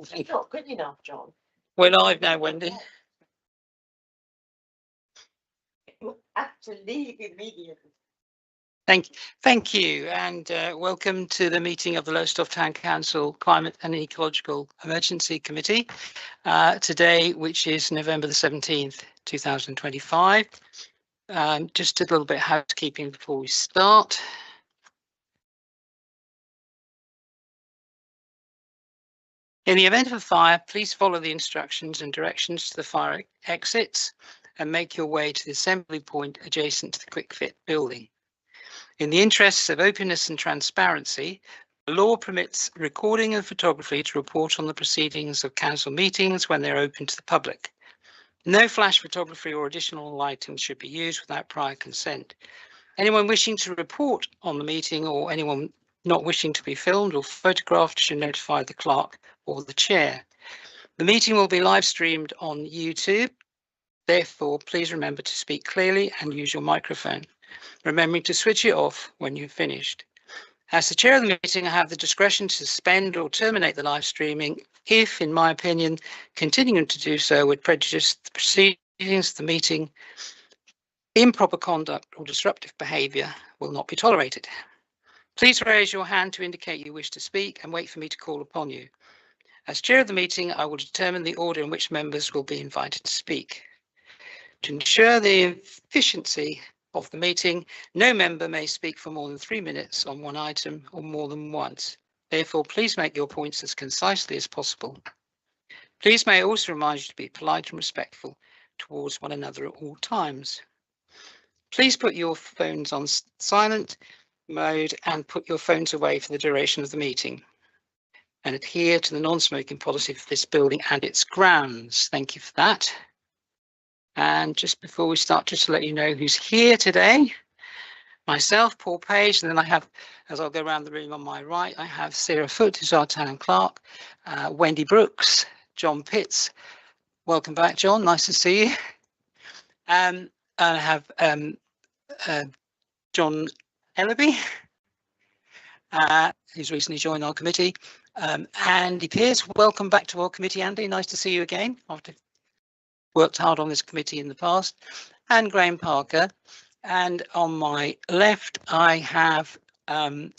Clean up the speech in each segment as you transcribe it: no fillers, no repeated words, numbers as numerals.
It's not good enough, John. We're live now, Wendy. You have to leave immediately. Thank you, and welcome to the meeting of the Lowestoft Town Council Climate and Ecological Emergency Committee today, which is November the 17th, 2025. Just a little bit of housekeeping before we start. In the event of a fire, please follow the instructions and directions to the fire exits and make your way to the assembly point adjacent to the Quick Fit building. In the interests of openness and transparency, the law permits recording and photography to report on the proceedings of council meetings when they're open to the public. No flash photography or additional lighting should be used without prior consent. Anyone wishing to report on the meeting or anyone not wishing to be filmed or photographed should notify the clerk or the chair. The meeting will be live streamed on YouTube. Therefore, please remember to speak clearly and use your microphone, remembering to switch it off when you've finished. As the chair of the meeting, I have the discretion to suspend or terminate the live streaming if, in my opinion, continuing to do so would prejudice the proceedings of the meeting. Improper conduct or disruptive behaviour will not be tolerated. Please raise your hand to indicate you wish to speak and wait for me to call upon you. As chair of the meeting, I will determine the order in which members will be invited to speak. To ensure the efficiency of the meeting, no member may speak for more than 3 minutes on one item or more than once. Therefore, please make your points as concisely as possible. Please may I also remind you to be polite and respectful towards one another at all times. Please put your phones on silent mode and put your phones away for the duration of the meeting. And adhere to the non-smoking policy for this building and its grounds. Thank you for that. And just before we start, just to let you know who's here today, myself, Paul Page, and then I have, as I'll go around the room on my right, I have Sarah Foote, who's our town clerk, Wendy Brooks, John Pitts. Welcome back, John. Nice to see you. And I have John Ellaby, who's recently joined our committee. Andy Pearce, welcome back to our committee, Andy. Nice to see you again. After worked hard on this committee in the past, and Graham Parker. And on my left, I have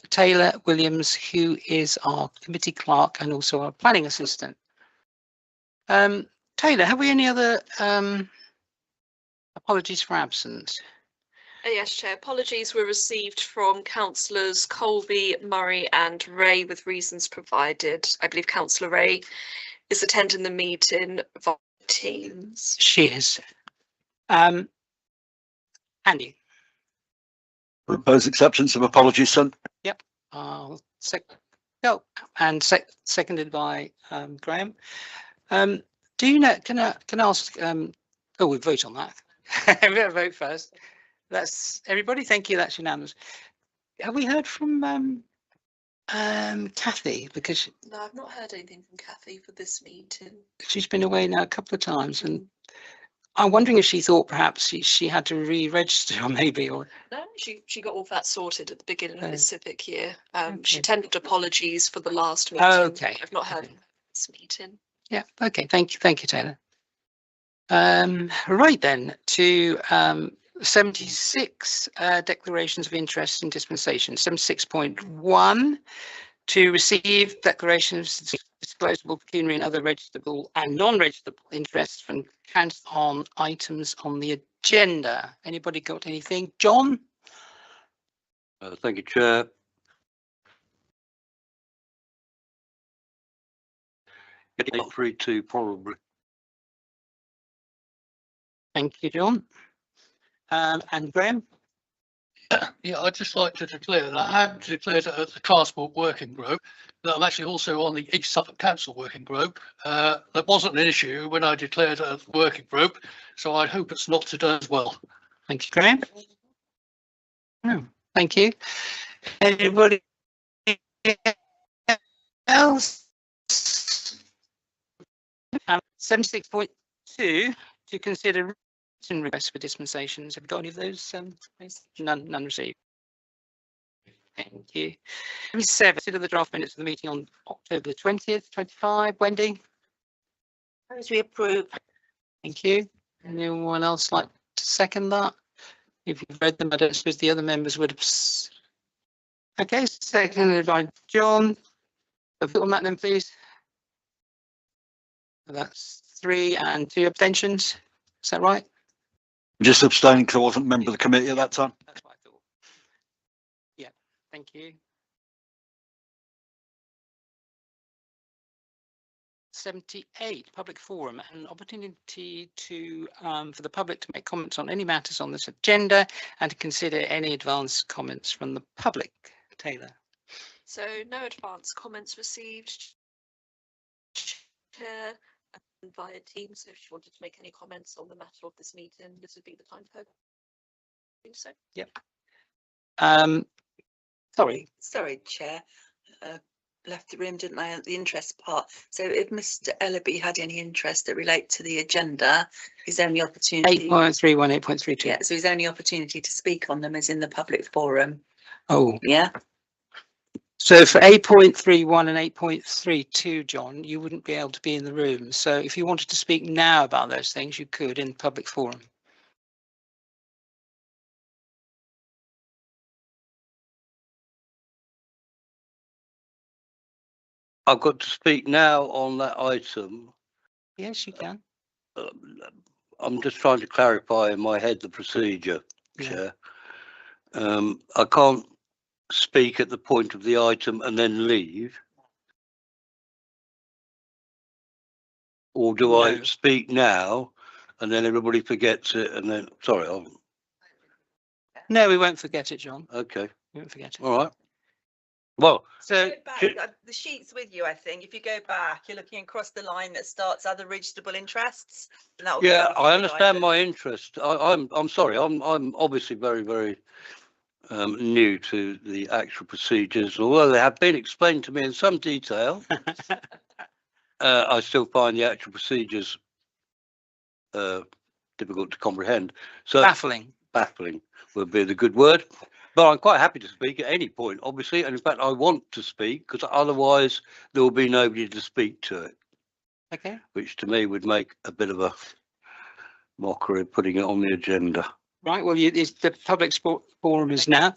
Taylor Williams, who is our committee clerk and also our planning assistant. Taylor, have we any other apologies for absence? Yes, Chair. Apologies were received from councillors Colby, Murray and Ray with reasons provided. I believe Councillor Ray is attending the meeting via Teams. She is. Andy. Propose acceptance of apologies, son. Yep. Seconded by Graham. Do you know? Can I ask? Oh, we vote on that. We better vote first. That's everybody. Thank you. That's unanimous. Have we heard from Kathy? Because No, I've not heard anything from Kathy for this meeting. She's been away now a couple of times, and I'm wondering if she thought perhaps she had to re-register, or maybe, or no, she got all that sorted at the beginning of this civic year. Okay. She tendered apologies for the last meeting. Okay. I've not heard this meeting. Yeah. Okay. Thank you, Taylor. Right then to 76 declarations of interest in dispensation. 76.1 to receive declarations of disclosable pecuniary and other registrable and non-registrable interests from council on items on the agenda. Anybody got anything? John? Thank you, Chair. Getting free to probably. Thank you, John. And Graham? Yeah, I'd just like to declare that I have declared at the Transport Working Group that I'm actually also on the East Suffolk Council Working Group. That wasn't an issue when I declared a working group, so I hope it's not today as well. Thank you, Graham. Oh, thank you. Anybody else? 76.2 to consider written requests for dispensations. Have you got any of those? None received. Thank you. 7, consider the draft minutes of the meeting on October the 20th, 25. Wendy, Suppose we approve. thank you. Anyone else like to second that? If you've read them, I don't suppose the other members would have. Okay, seconded by John. A vote on that then, please. That's 3 and 2 abstentions. Is that right? Just abstaining because I wasn't a member of the committee at that time. That's what I thought. Yeah, thank you. 78, public forum, an opportunity to for the public to make comments on any matters on this agenda and to consider any advance comments from the public. Taylor. So no advance comments received. Chair via Teams, so if she wanted to make any comments on the matter of this meeting, this would be the time for her to do so. Sorry. Chair. Left the room, didn't I, at the interest part? So if Mr. Ellaby had any interest that relate to the agenda, his only opportunity. 8.31, 8.32. Yeah, so his only opportunity to speak on them is in the public forum. Oh, Yeah. so for 8.31 and 8.32, John, you wouldn't be able to be in the room. So if you wanted to speak now about those things, you could in the public forum. I've got to speak now on that item. Yes, you can. I'm just trying to clarify in my head the procedure, Yeah. Chair. I can't speak at the point of the item and then leave. Or do I No. speak now and then everybody forgets it and then, sorry, No, we won't forget it, John. okay, We won't forget it. all right. Well, So Go back, should- the sheet's with you, I think. If you go back, you're looking across the line that starts other registrable interests. And that will be yeah, on the I understand item. my interest. I'm sorry, I'm obviously very new to the actual procedures, although they have been explained to me in some detail. I still find the actual procedures difficult to comprehend. So baffling would be the good word. But I'm quite happy to speak at any point, obviously. And in fact, I want to speak because otherwise there will be nobody to speak to it, Okay. which to me would make a bit of a mockery of putting it on the agenda. Right. Well, the public forum is now.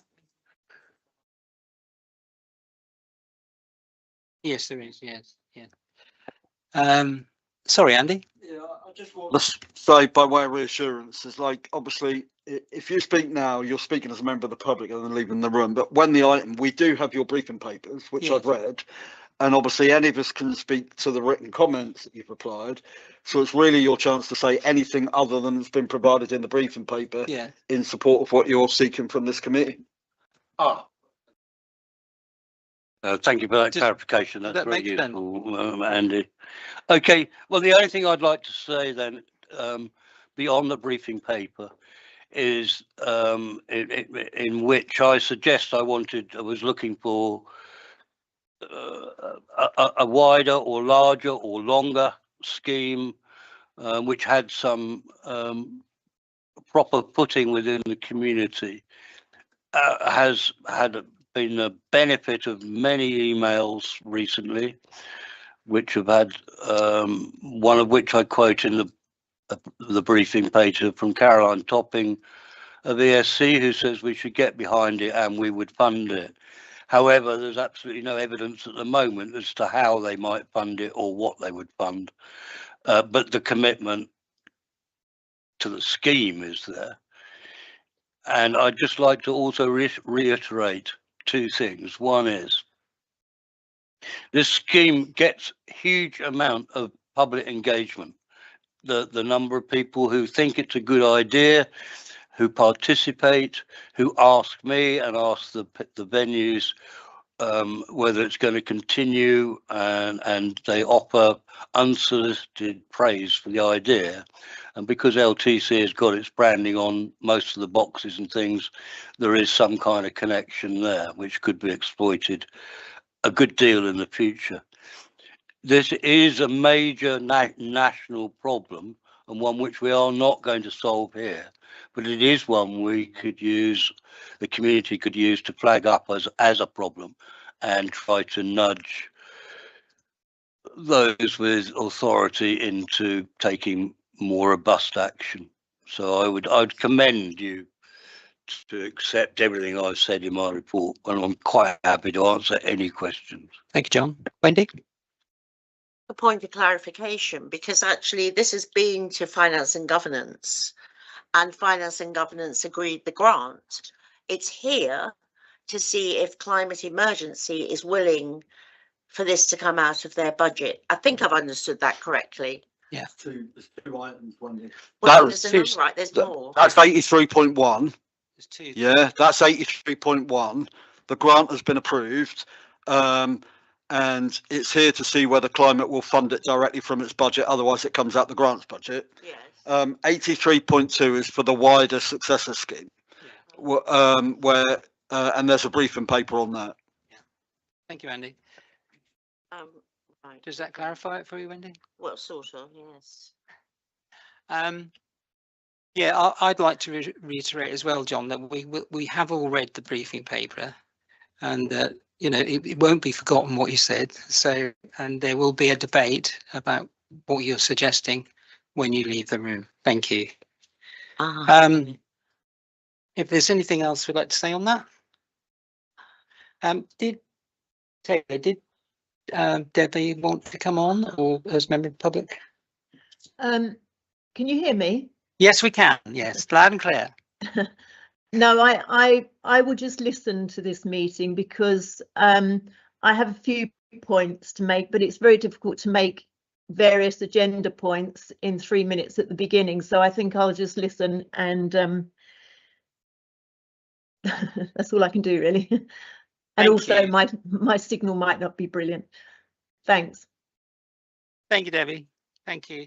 Yes, there is. Yes. Yeah. Sorry, Andy. Yeah, I just want to say by way of reassurance, is like, obviously, if you speak now, you're speaking as a member of the public and then leaving the room. But when the item, we do have your briefing papers, which Yes. I've read, and obviously any of us can speak to the written comments that you've applied. So it's really your chance to say anything other than has been provided in the briefing paper Yeah. in support of what you're seeking from this committee. Thank you for that Just- clarification. That's that very makes sense. useful, Andy. Okay, well, the only thing I'd like to say then, beyond the briefing paper, is in which I suggest I was looking for a wider or larger or longer scheme, which had some proper footing within the community. Has been a benefit of many emails recently, which have had one of which I quote in the briefing paper from Caroline Topping of ESC, who says we should get behind it and we would fund it. However, there's absolutely no evidence at the moment as to how they might fund it or what they would fund. But the commitment to the scheme is there. And I'd just like to also reiterate two things. One is this scheme gets huge amount of public engagement. The number of people who think it's a good idea, who participate, who ask me and ask the venues whether it's going to continue, and they offer unsolicited praise for the idea. And because LTC has got its branding on most of the boxes and things, there is some kind of connection there which could be exploited a good deal in the future. This is a major national problem, and one which we are not going to solve here. but it is one we could use, the community could use to flag up as a problem and try to nudge those with authority into taking more robust action. So I'd commend you to accept everything I've said in my report, and I'm quite happy to answer any questions. Thank you, John. Wendy? A point of clarification, because actually this has been to Finance and Governance, and Finance and Governance agreed the grant. It's here to see if Climate Emergency is willing for this to come out of their budget. I think I've understood that correctly. There's two items, Wendy. Well, That- there's another, right, there's more. That's 83.1. There's two. Yeah, that's 83.1. The grant has been approved. And it's here to see whether Climate will fund it directly from its budget. Otherwise, it comes out the grants budget. Yes. 83.2 is for the wider successor scheme, where and there's a briefing paper on that. Thank you, Andy. Right. Does that clarify it for you, Wendy? Well, sort of, yes. Yeah, I'd like to reiterate as well, John, that we have all read the briefing paper, and you know, it won't be forgotten what you said. So, and there will be a debate about what you're suggesting when you leave the room. Thank you. If there's anything else we'd like to say on that, did Debbie want to come on, or as member of the public? Can you hear me? Yes, we can. Yes, loud and clear. No, I will just listen to this meeting because I have a few points to make, but it's very difficult to make various agenda points in 3 minutes at the beginning. So I think I'll just listen, and that's all I can do, really. And Thank also you. my signal might not be brilliant. Thanks. Thank you, Debbie. Thank you.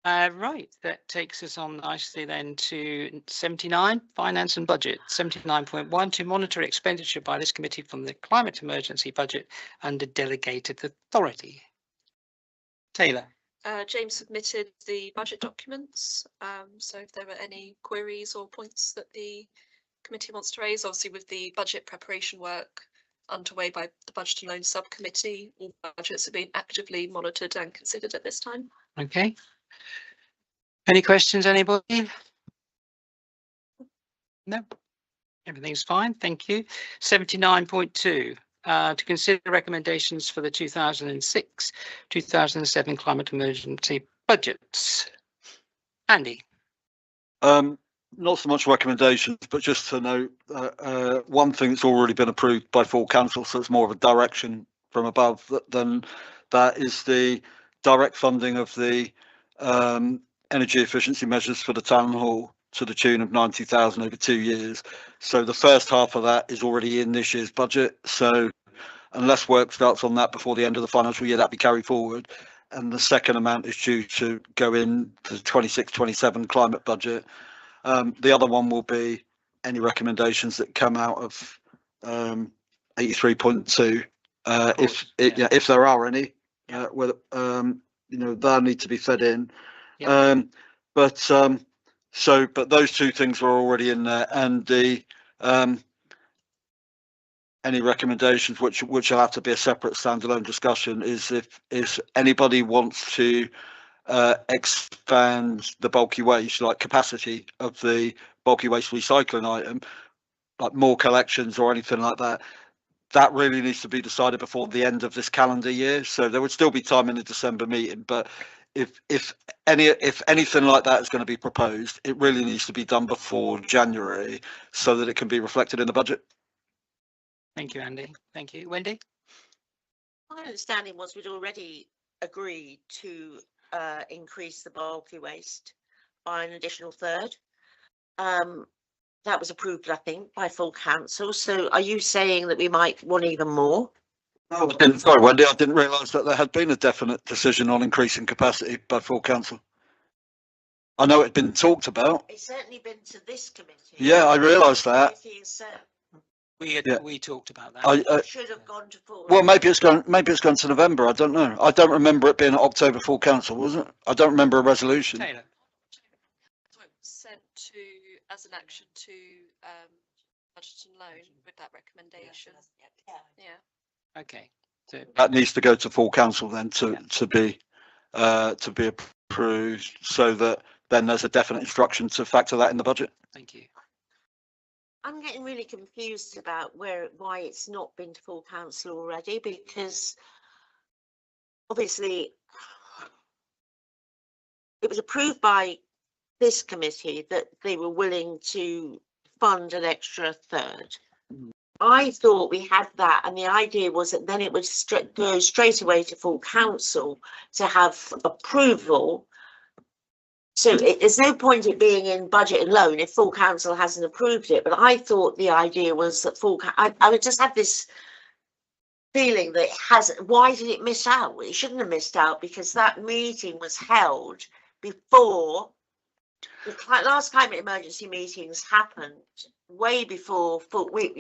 Right, that takes us on nicely then to 79, Finance and Budget. 79.1, to monitor expenditure by this committee from the Climate Emergency Budget under delegated authority. Taylor. James submitted the budget documents, so if there were any queries or points that the committee wants to raise, obviously with the budget preparation work underway by the Budget and Loan Subcommittee, all budgets are being actively monitored and considered at this time. Okay. Any questions, anybody? No, everything's fine. Thank you. 79.2, to consider recommendations for the 2006-2007 climate emergency budgets. Andy. Not so much recommendations, but just to note one thing that's already been approved by full council, so it's more of a direction from above than that, is the direct funding of the energy efficiency measures for the town hall to the tune of 90,000 over 2 years. So the first half of that is already in this year's budget. So unless work starts on that before the end of the financial year, that'll be carried forward. And the second amount is due to go in to the 26-27 climate budget. The other one will be any recommendations that come out of 83.2, if there are any, whether they'll need to be fed in. Yeah. But those two things are already in there, and the any recommendations which will have to be a separate standalone discussion is if anybody wants to expand the bulky waste, like capacity of the bulky waste recycling item, like more collections or anything like that, that really needs to be decided before the end of this calendar year. So there would still be time in the December meeting, but if anything like that is going to be proposed, it really needs to be done before January so that it can be reflected in the budget. Thank you, Andy. Thank you. Wendy? My understanding was we'd already agreed to increase the bulky waste by an additional third. That was approved, I think, by full council. So are you saying that we might want even more? No, sorry, Wendy, I didn't realise that there had been a definite decision on increasing capacity by full council. I know it had been talked about. It's certainly been to this committee. Yeah, I realised that. We talked about that. It should have gone to full. Well, maybe it's gone to November. I don't know. I don't remember it being at October full council, was it? I don't remember a resolution. Taylor. as an action to budget and loan with that recommendation. Yeah. Okay. So That needs to go to full council then to be approved, so that then there's a definite instruction to factor that in the budget. thank you. I'm getting really confused about why it's not been to full council already, because obviously it was approved by this committee that they were willing to fund an extra third. I thought we had that, and the idea was that then it would go straight away to full council to have approval. So there's no point it being in budget and loan if full council hasn't approved it. But I thought the idea was that I would just have this feeling that it hasn't. Why did it miss out? It shouldn't have missed out, because that meeting was held before the last climate emergency meetings happened, way before with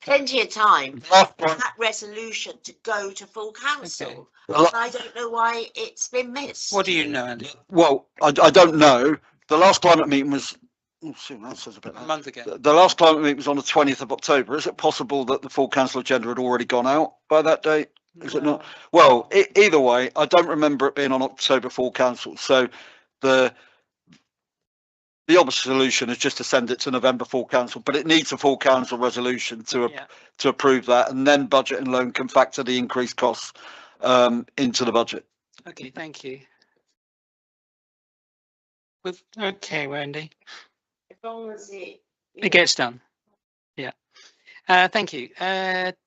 plenty of time for that resolution to go to full council. Okay. And I don't know why it's been missed. What do you know, Andy? Well, I don't know. The last climate meeting was, that says a bit. A month ago. The last climate meeting was on the 20th of October. Is it possible that the full council agenda had already gone out by that date? Is it not? Well, either way, I don't remember it being on October full council. So the obvious solution is just to send it to November full council, but it needs a full council resolution to approve that, and then budget and loan can factor the increased costs into the budget. Okay, thank you. Okay, Wendy. As long as it Gets done. Yeah. Thank you.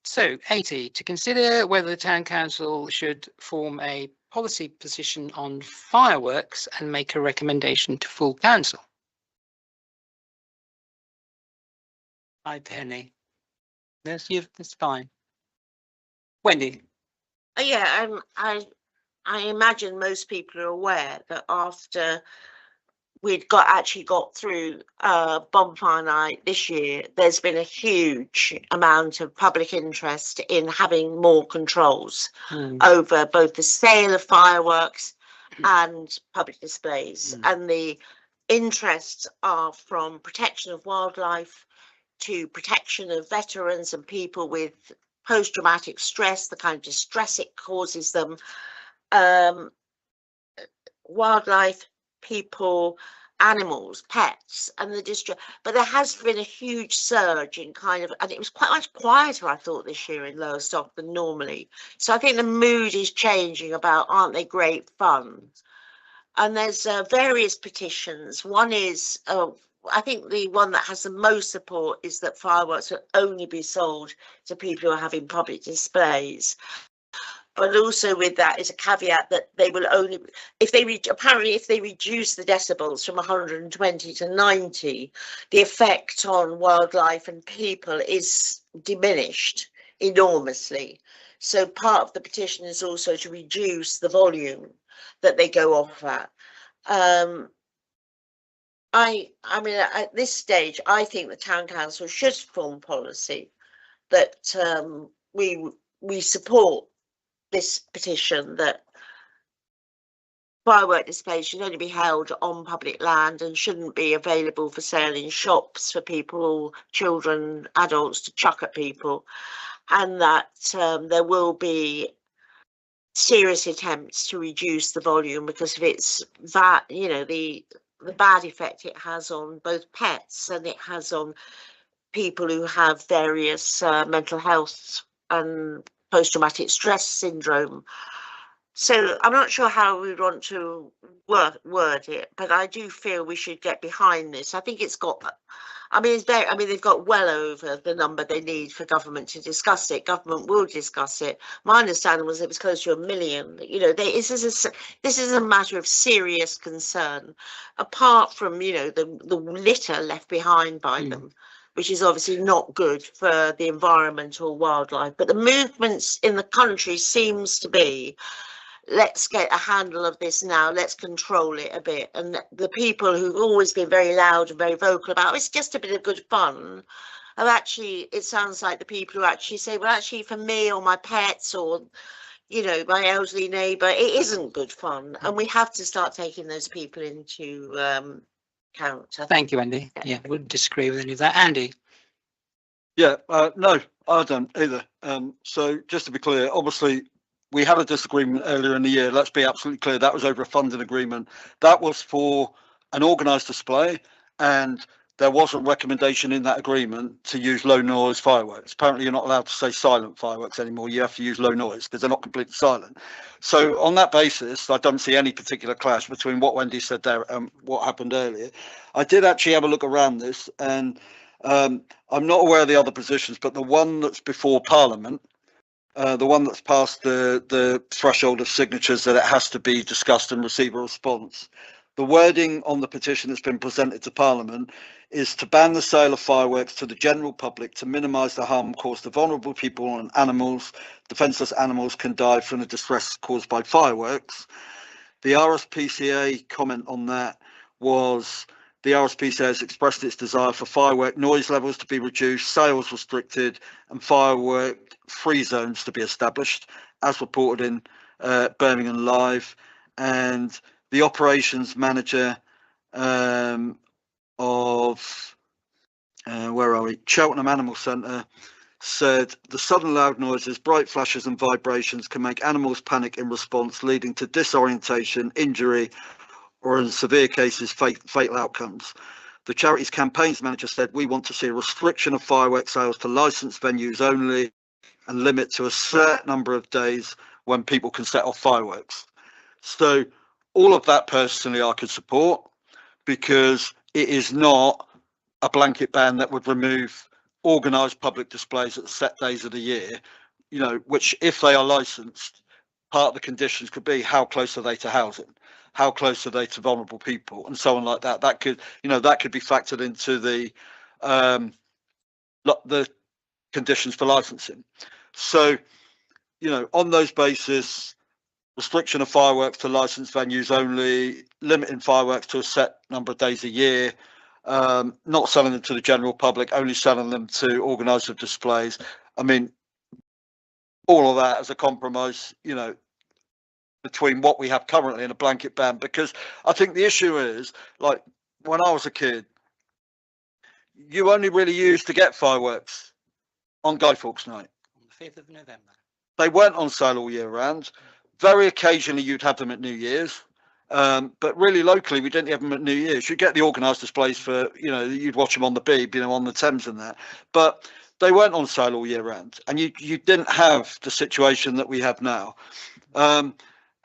So 80, to consider whether the town council should form a policy position on fireworks and make a recommendation to full council. Hi, Penny. That's fine. Wendy. Yeah, I imagine most people are aware that after we'd actually got through bonfire night this year, there's been a huge amount of public interest in having more controls over both the sale of fireworks and public displays. And the interests are from protection of wildlife to protection of veterans and people with post-traumatic stress, the kind of distress it causes them, wildlife, people, animals, pets, and the distress. But there has been a huge surge in and it was quite much quieter, I thought, this year in Lowestoft than normally. So I think the mood is changing about, aren't they great fun? And there's various petitions. One is, I think the one that has the most support is that fireworks will only be sold to people who are having public displays. But also with that is a caveat that they will only, if they reduce the decibels from 120 to 90, the effect on wildlife and people is diminished enormously. So part of the petition is also to reduce the volume that they go off at. I mean, at this stage, I think the town council should form policy that we support this petition, that firework displays should only be held on public land and shouldn't be available for sale in shops for people, children, adults to chuck at people, and that there will be serious attempts to reduce the volume because of its the bad effect it has on both pets and it has on people who have various mental health and post-traumatic stress syndrome. So I'm not sure how we want to word it, but I do feel we should get behind this. I think it's got, they've got well over the number they need for government to discuss it. Government will discuss it. My understanding was it was close to 1 million. This is a matter of serious concern, apart from, the litter left behind by them, which is obviously not good for the environment or wildlife. But the movements in the country seems to be, let's get a handle of this now, let's control it a bit. And the people who've always been very loud and very vocal about it's just a bit of good fun, have actually, it sounds like the people who actually say, well, actually for me or my pets or, my elderly neighbour, it isn't good fun. And we have to start taking those people into count. I think. Thank you, Andy. Yeah, wouldn't disagree with any of that. Andy? Yeah, no, I don't either. So just to be clear, obviously we had a disagreement earlier in the year. Let's be absolutely clear. That was over a funding agreement. That was for an organised display, and there was a recommendation in that agreement to use low noise fireworks. Apparently, you're not allowed to say silent fireworks anymore. You have to use low noise because they're not completely silent. So on that basis, I don't see any particular clash between what Wendy said there and what happened earlier. I did actually have a look around this, and I'm not aware of the other positions, but the one that's before Parliament, the one that's past the threshold of signatures that it has to be discussed and receive a response. The wording on the petition that's been presented to Parliament is to ban the sale of fireworks to the general public to minimise the harm caused to vulnerable people and animals. Defenceless animals can die from the distress caused by fireworks. The RSPCA comment on that was the RSPCA has expressed its desire for firework noise levels to be reduced, sales restricted, and firework free zones to be established, as reported in Birmingham Live. And the operations manager of where are we? Cheltenham Animal Centre said the sudden loud noises, bright flashes and vibrations can make animals panic in response, leading to disorientation, injury, or in severe cases, fatal outcomes. The charity's campaigns manager said, we want to see a restriction of firework sales to licensed venues only and limit to a certain number of days when people can set off fireworks. So all of that personally I could support, because it is not a blanket ban that would remove organised public displays at set days of the year, you know, which if they are licensed, part of the conditions could be how close are they to housing, how close are they to vulnerable people, and so on like that. That could, you know, that could be factored into the conditions for licensing. So, you know, on those basis, restriction of fireworks to licensed venues only, limiting fireworks to a set number of days a year, not selling them to the general public, only selling them to organised displays. I mean, all of that as a compromise, you know, between what we have currently and a blanket ban, because I think the issue is, like, when I was a kid, you only really used to get fireworks on Guy Fawkes Night. On the 5th of November. They weren't on sale all year round. Very occasionally you'd have them at New Year's. But really locally, we didn't have them at New Year's. You'd get the organised displays for, you know, you'd watch them on the Beeb, you know, on the Thames and that. But they weren't on sale all year round. And you didn't have the situation that we have now.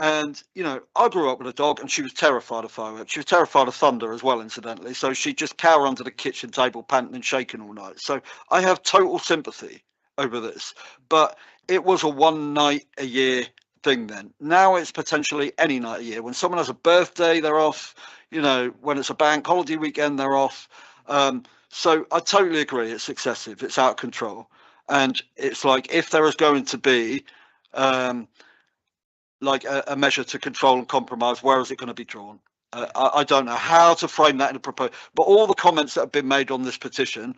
And, you know, I grew up with a dog and she was terrified of fireworks. She was terrified of thunder as well, incidentally. So she'd just cower under the kitchen table, panting and shaking all night. So I have total sympathy over this. But it was a one night a year thing then. Now it's potentially any night a year. When someone has a birthday, they're off. You know, when it's a bank holiday weekend, they're off. So I totally agree. It's excessive. It's out of control. And it's like, if there is going to be like a measure to control and compromise, where is it going to be drawn? I don't know how to frame that in a proposal. But all the comments that have been made on this petition,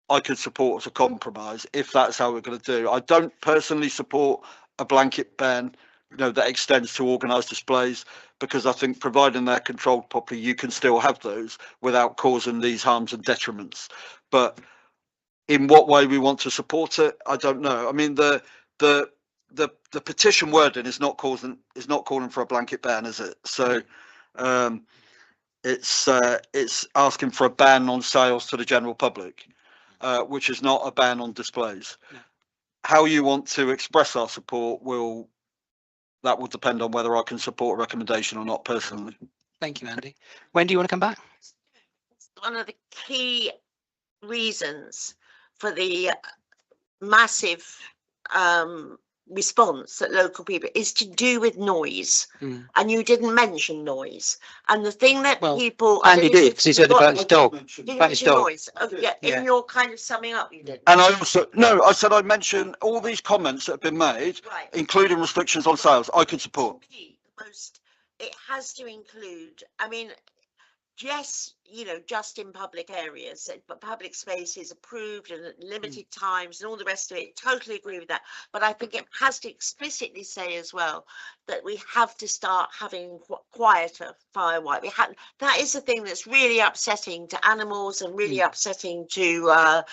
I could support as a compromise if that's how we're going to do. I don't personally support a blanket ban, you know, that extends to organised displays, because I think providing they're controlled properly, you can still have those without causing these harms and detriments. But in what way we want to support it, I don't know. I mean, the petition wording is not calling for a blanket ban, is it? So it's asking for a ban on sales to the general public, which is not a ban on displays. No. How you want to express our support will depend on whether I can support a recommendation or not personally. Thank you, Andy. When do you want to come back? One of the key reasons for the massive response that local people is to do with noise. And you didn't mention noise, and the thing that people Andy did, because he said about his dog. About his dog. Noise. In your kind of summing up, you did. And I also I said I mentioned all these comments that have been made, Right. including restrictions on sales, I could support. It has to include, I mean, yes, you know, just in public areas, but public spaces approved and at limited times and all the rest of it. Totally agree with that. But I think it has to explicitly say as well that we have to start having quieter fireworks. That is the thing that's really upsetting to animals and really upsetting to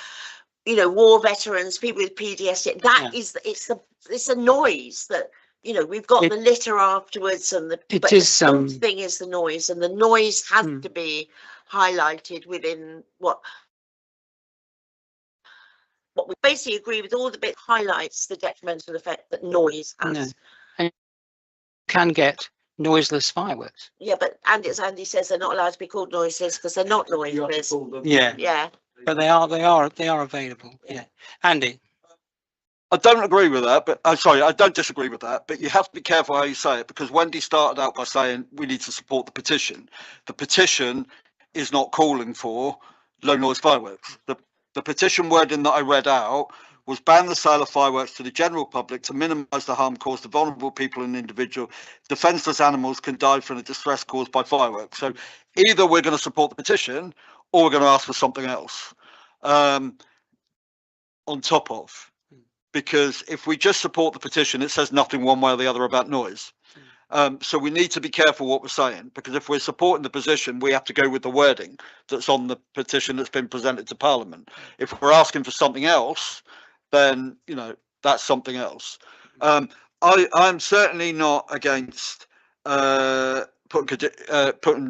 you know, war veterans, people with PTSD. That is, it's the noise that, you know, we've got the litter afterwards, and the thing is the noise, and the noise has to be highlighted within what we basically agree with. All the bit highlights the detrimental effect that noise has. No. And can get noiseless fireworks. Yeah, but as Andy says, they're not allowed to be called noiseless because they're not noiseless. Yeah, but they are available. Yeah, Andy. I don't agree with that, but I'm sorry, I don't disagree with that, but you have to be careful how you say it, because Wendy started out by saying we need to support the petition. The petition is not calling for low noise fireworks. The petition wording that I read out was ban the sale of fireworks to the general public to minimise the harm caused to vulnerable people and individual defenceless animals can die from the distress caused by fireworks. So either we're going to support the petition or we're going to ask for something else on top of. Because if we just support the petition, it says nothing one way or the other about noise. So we need to be careful what we're saying, because if we're supporting the position, we have to go with the wording that's on the petition that's been presented to Parliament. If we're asking for something else, then, you know, that's something else. I'm certainly not against putting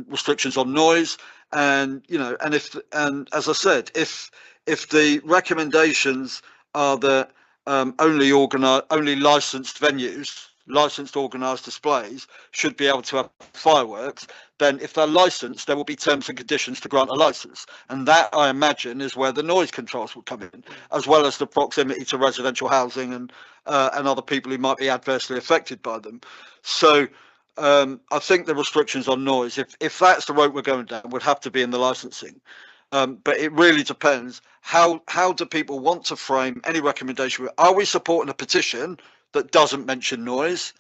restrictions on noise, and, you know, and as I said, if the recommendations are that only licensed venues, licensed organised displays should be able to have fireworks, then if they're licensed, there will be terms and conditions to grant a licence, and that, I imagine, is where the noise controls will come in, as well as the proximity to residential housing and other people who might be adversely affected by them. So I think the restrictions on noise, if that's the route we're going down, would have to be in the licensing. But it really depends. How do people want to frame any recommendation? Are we supporting a petition that doesn't mention noise,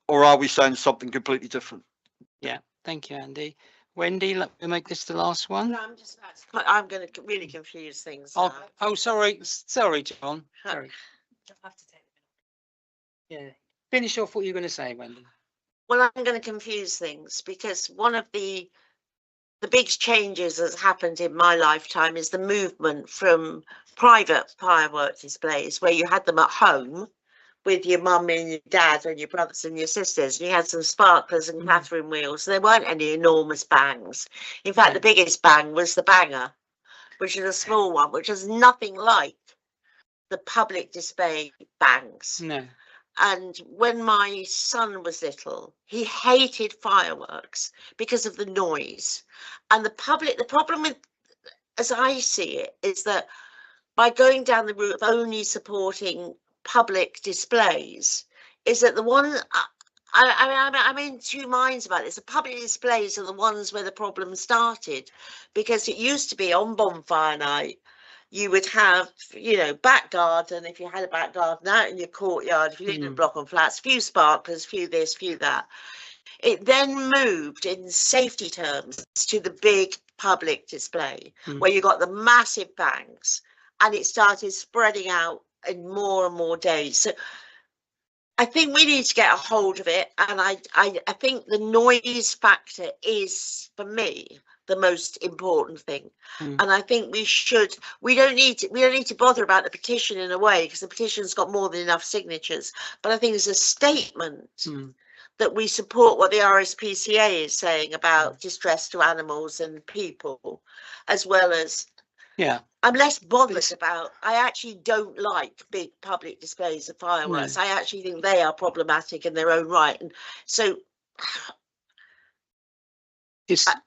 or are we saying something completely different? Yeah, thank you, Andy. Wendy, let me make this the last one. I'm going to really confuse things. Oh, sorry, John. Sorry. Yeah, finish off what you're going to say, Wendy. Well, I'm going to confuse things, because one of the big changes that's happened in my lifetime is the movement from private firework displays, where you had them at home with your mum and your dad and your brothers and your sisters, and you had some sparklers and Catherine wheels. There weren't any enormous bangs. In fact, the biggest bang was the banger, which is a small one, which is nothing like the public display bangs. No. And when my son was little, he hated fireworks because of the noise. And the problem with, as I see it, is that by going down the route of only supporting public displays, is that the one, I'm in two minds about this. The public displays are the ones where the problem started, because it used to be on bonfire night, you would have, you know, back garden, if you had a back garden out in your courtyard, if you lived in a block of flats, few sparklers, few this, few that. It then moved in safety terms to the big public display, where you got the massive bangs, and it started spreading out in more and more days. So I think we need to get a hold of it, and I think the noise factor is, for me, the most important thing. And I think we don't need to bother about the petition in a way, because the petition's got more than enough signatures. But I think there's a statement that we support what the RSPCA is saying about distress to animals and people, as well as, I'm less bothered about, I actually don't like big public displays of fireworks. I actually think they are problematic in their own right. And so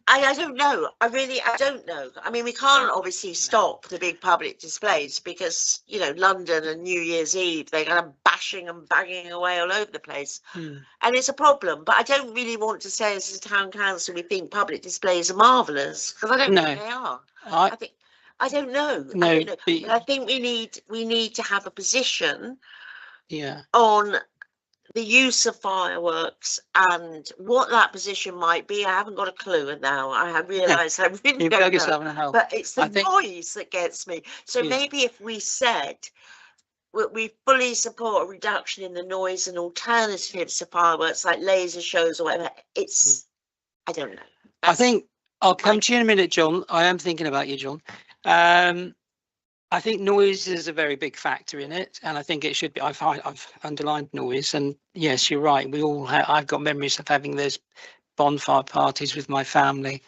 I don't know. I don't know. I mean, we can't obviously stop the big public displays, because, you know, London and New Year's Eve, they're kind of bashing and banging away all over the place. And it's a problem. But I don't really want to say, as a town council, we think public displays are marvellous, because I don't think they are. I don't know. No, I don't know. But I think we need to have a position on the use of fireworks and what that position might be. I haven't got a clue now. I have realised I really You don't dug know. yourself in a hole. But it's the I think- noise that gets me. So Yes. maybe if we said we fully support a reduction in the noise and alternatives to fireworks like laser shows or whatever, it's, I don't know. I think I'll come my- to you in a minute, John. I am thinking about you, John. I think noise is a very big factor in it, and I think it should be. I've underlined noise, and yes, you're right. We all have. I've got memories of having those bonfire parties with my family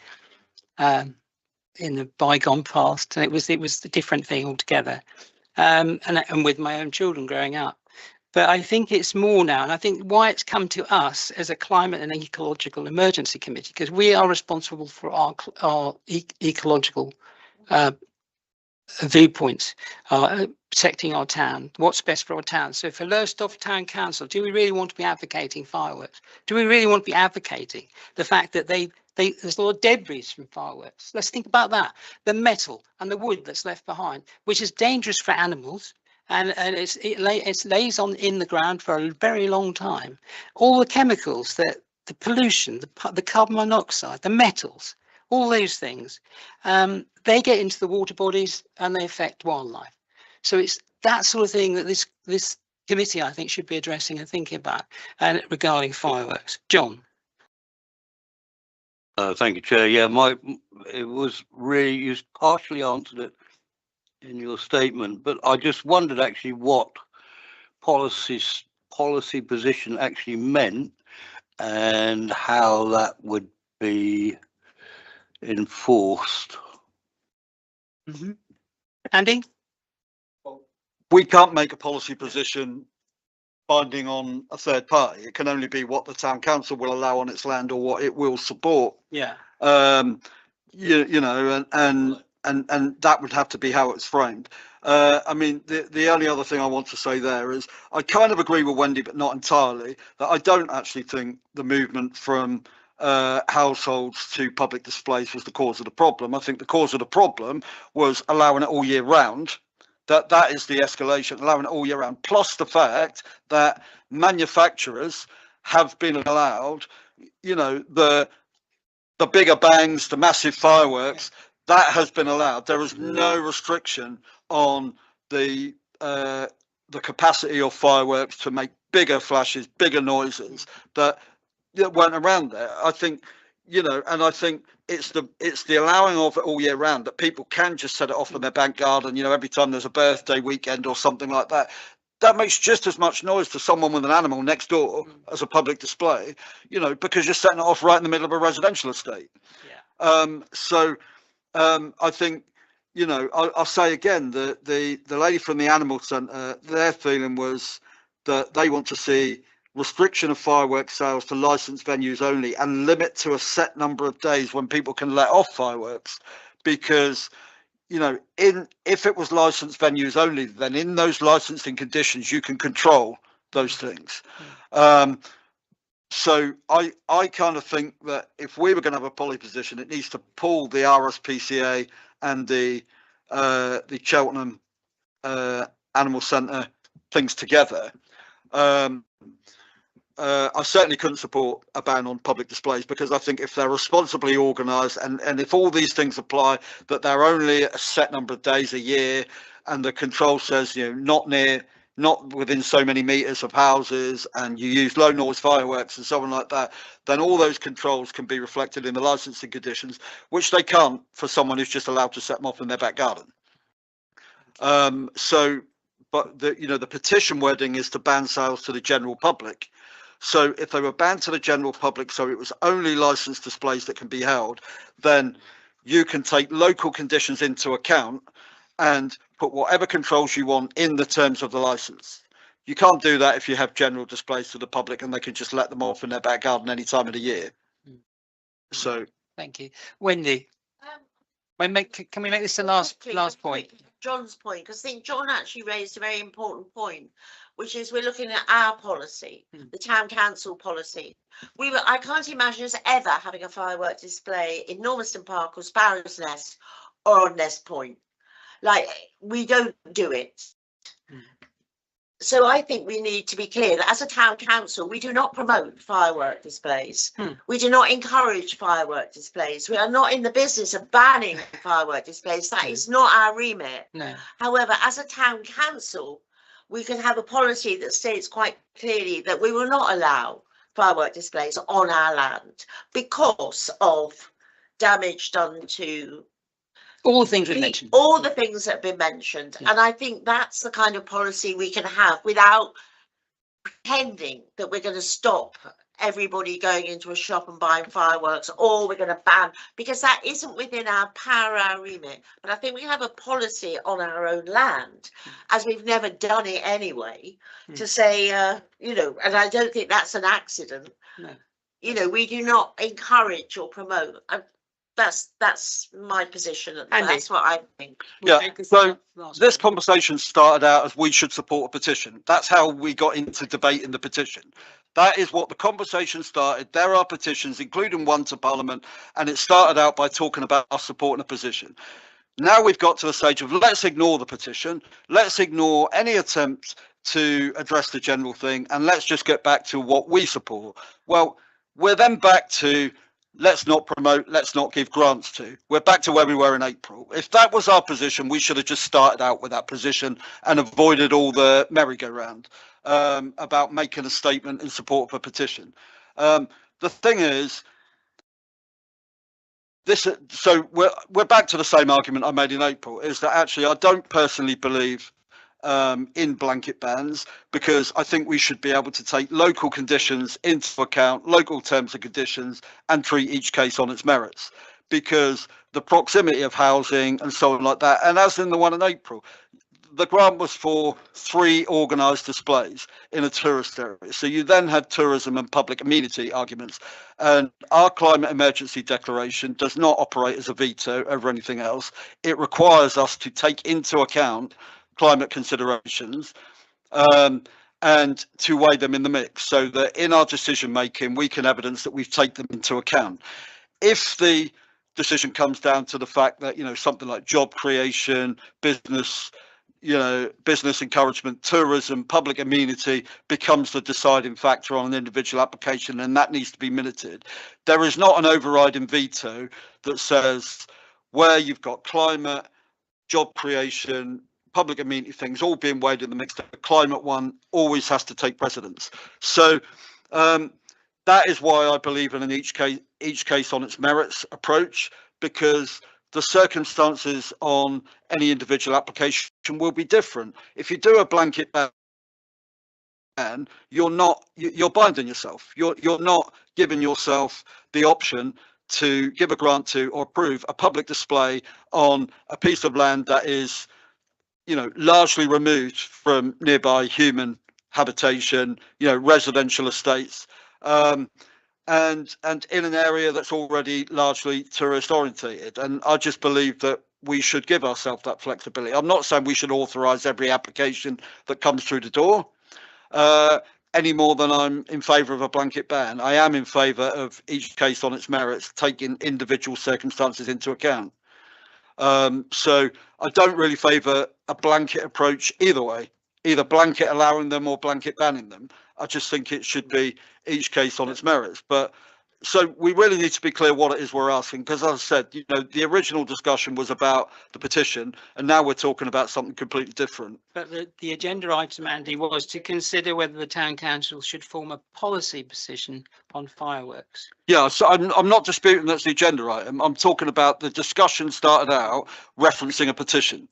in the bygone past, and it was a different thing altogether. And with my own children growing up. But I think it's more now, and I think why it's come to us as a climate and ecological emergency committee, because we are responsible for our ecological viewpoints, protecting our town, what's best for our town. So for Lowestoft Town Council, do we really want to be advocating fireworks? Do we really want to be advocating the fact that there's a lot of debris from fireworks? Let's think about that. The metal and the wood that's left behind, which is dangerous for animals, and it lays on in the ground for a very long time. All the chemicals, the pollution, the carbon monoxide, the metals, all those things, they get into the water bodies and they affect wildlife. So it's that sort of thing that this committee, I think, should be addressing and thinking about, and regarding fireworks. John. Thank you, Chair. Yeah, it was really, you partially answered it in your statement, but I just wondered actually what policy position actually meant and how that would be enforced. Mm-hmm. Andy? We can't make a policy position binding on a third party. It can only be what the town council will allow on its land or what it will support. Yeah. You know, and that would have to be how it's framed. I mean, the only other thing I want to say there is I kind of agree with Wendy, but not entirely, that I don't actually think the movement from households to public displays was the cause of the problem. I think the cause of the problem was allowing it all year round. That is the escalation, allowing it all year round, plus the fact that manufacturers have been allowed, you know, the bigger bangs, the massive fireworks, that has been allowed. There is no restriction on the capacity of fireworks to make bigger flashes, bigger noises that weren't around there. I think, you know, and I think it's the allowing of it all year round, that people can just set it off in their back garden, you know, every time there's a birthday weekend or something like that. That makes just as much noise to someone with an animal next door as a public display, you know, because you're setting it off right in the middle of a residential estate. Yeah. I think, you know, I'll say again, the lady from the animal centre, their feeling was that they want to see restriction of fireworks sales to licensed venues only and limit to a set number of days when people can let off fireworks, because, you know, if it was licensed venues only, then in those licensing conditions you can control those things. So I kind of think that if we were going to have a policy position, it needs to pull the RSPCA and the Cheltenham Animal Centre things together. I certainly couldn't support a ban on public displays, because I think if they're responsibly organised and if all these things apply, that they're only a set number of days a year, and the control says, you know, not within so many metres of houses, and you use low noise fireworks and so on like that, then all those controls can be reflected in the licensing conditions, which they can't for someone who's just allowed to set them off in their back garden. But the petition wording is to ban sales to the general public. So if they were banned to the general public, so it was only licensed displays that can be held, then you can take local conditions into account and put whatever controls you want in the terms of the license. You can't do that if you have general displays to the public and they can just let them off in their back garden any time of the year. So Thank you. Wendy, can we make this the last point? John's point, because I think John actually raised a very important point, which is we're looking at our policy, the town council policy. I can't imagine us ever having a firework display in Normanston Park or Sparrow's Nest or on Nest Point. Like, we don't do it. So I think we need to be clear that as a town council, we do not promote firework displays. We do not encourage firework displays. We are not in the business of banning firework displays. That is not our remit. No. However, as a town council, we can have a policy that states quite clearly that we will not allow firework displays on our land because of damage done to All the things we mentioned. all the things that have been mentioned. Yeah. And I think that's the kind of policy we can have without pretending that we're going to stop everybody going into a shop and buying fireworks, or we're going to ban, because that isn't within our power, our remit. But I think we have a policy on our own land, as we've never done it anyway, to say, you know, and I don't think that's an accident. No. You know, we do not encourage or promote. That's my position. Andy. That's what I think. Yeah, Take this so last this one. conversation started out as we should support a petition. That's how we got into debating the petition. That is what the conversation started. There are petitions, including one to Parliament, and it started out by talking about us supporting a position. Now we've got to the stage of let's ignore the petition, let's ignore any attempt to address the general thing, and let's just get back to what we support. Well, we're then back to let's not promote, let's not give grants to. We're back to where we were in April. If that was our position, we should have just started out with that position and avoided all the merry-go-round about making a statement in support of a petition. The thing is, so we're back to the same argument I made in April, is that actually I don't personally believe in blanket bans, because I think we should be able to take local conditions into account, local terms and conditions, and treat each case on its merits, because the proximity of housing and so on like that, and as in the one in April, the grant was for 3 organised displays in a tourist area. So you then had tourism and public amenity arguments. And our climate emergency declaration does not operate as a veto over anything else. It requires us to take into account climate considerations and to weigh them in the mix, so that in our decision making we can evidence that we've taken them into account. If the decision comes down to the fact that, you know, something like job creation, business, you know, business encouragement, tourism, public amenity becomes the deciding factor on an individual application, and that needs to be minuted. There is not an overriding veto that says where you've got climate, job creation, public amenity things all being weighed in the mix, the climate one always has to take precedence. So that is why I believe in an each case on its merits approach, because the circumstances on any individual application will be different. If you do a blanket ban, you're binding yourself. You're not giving yourself the option to give a grant to or approve a public display on a piece of land that is, you know, largely removed from nearby human habitation, you know, residential estates, and in an area that's already largely tourist orientated. And I just believe that we should give ourselves that flexibility. I'm not saying we should authorise every application that comes through the door, any more than I'm in favour of a blanket ban. I am in favour of each case on its merits, taking individual circumstances into account. So I don't really favour a blanket approach either way, either blanket allowing them or blanket banning them. I just think it should be each case on its merits. But so we really need to be clear what it is we're asking, because as I said, you know, the original discussion was about the petition, and now we're talking about something completely different. But the agenda item, Andy, was to consider whether the town council should form a policy position on fireworks. Yeah, so I'm not disputing that's the agenda item. I'm talking about the discussion started out referencing a petition.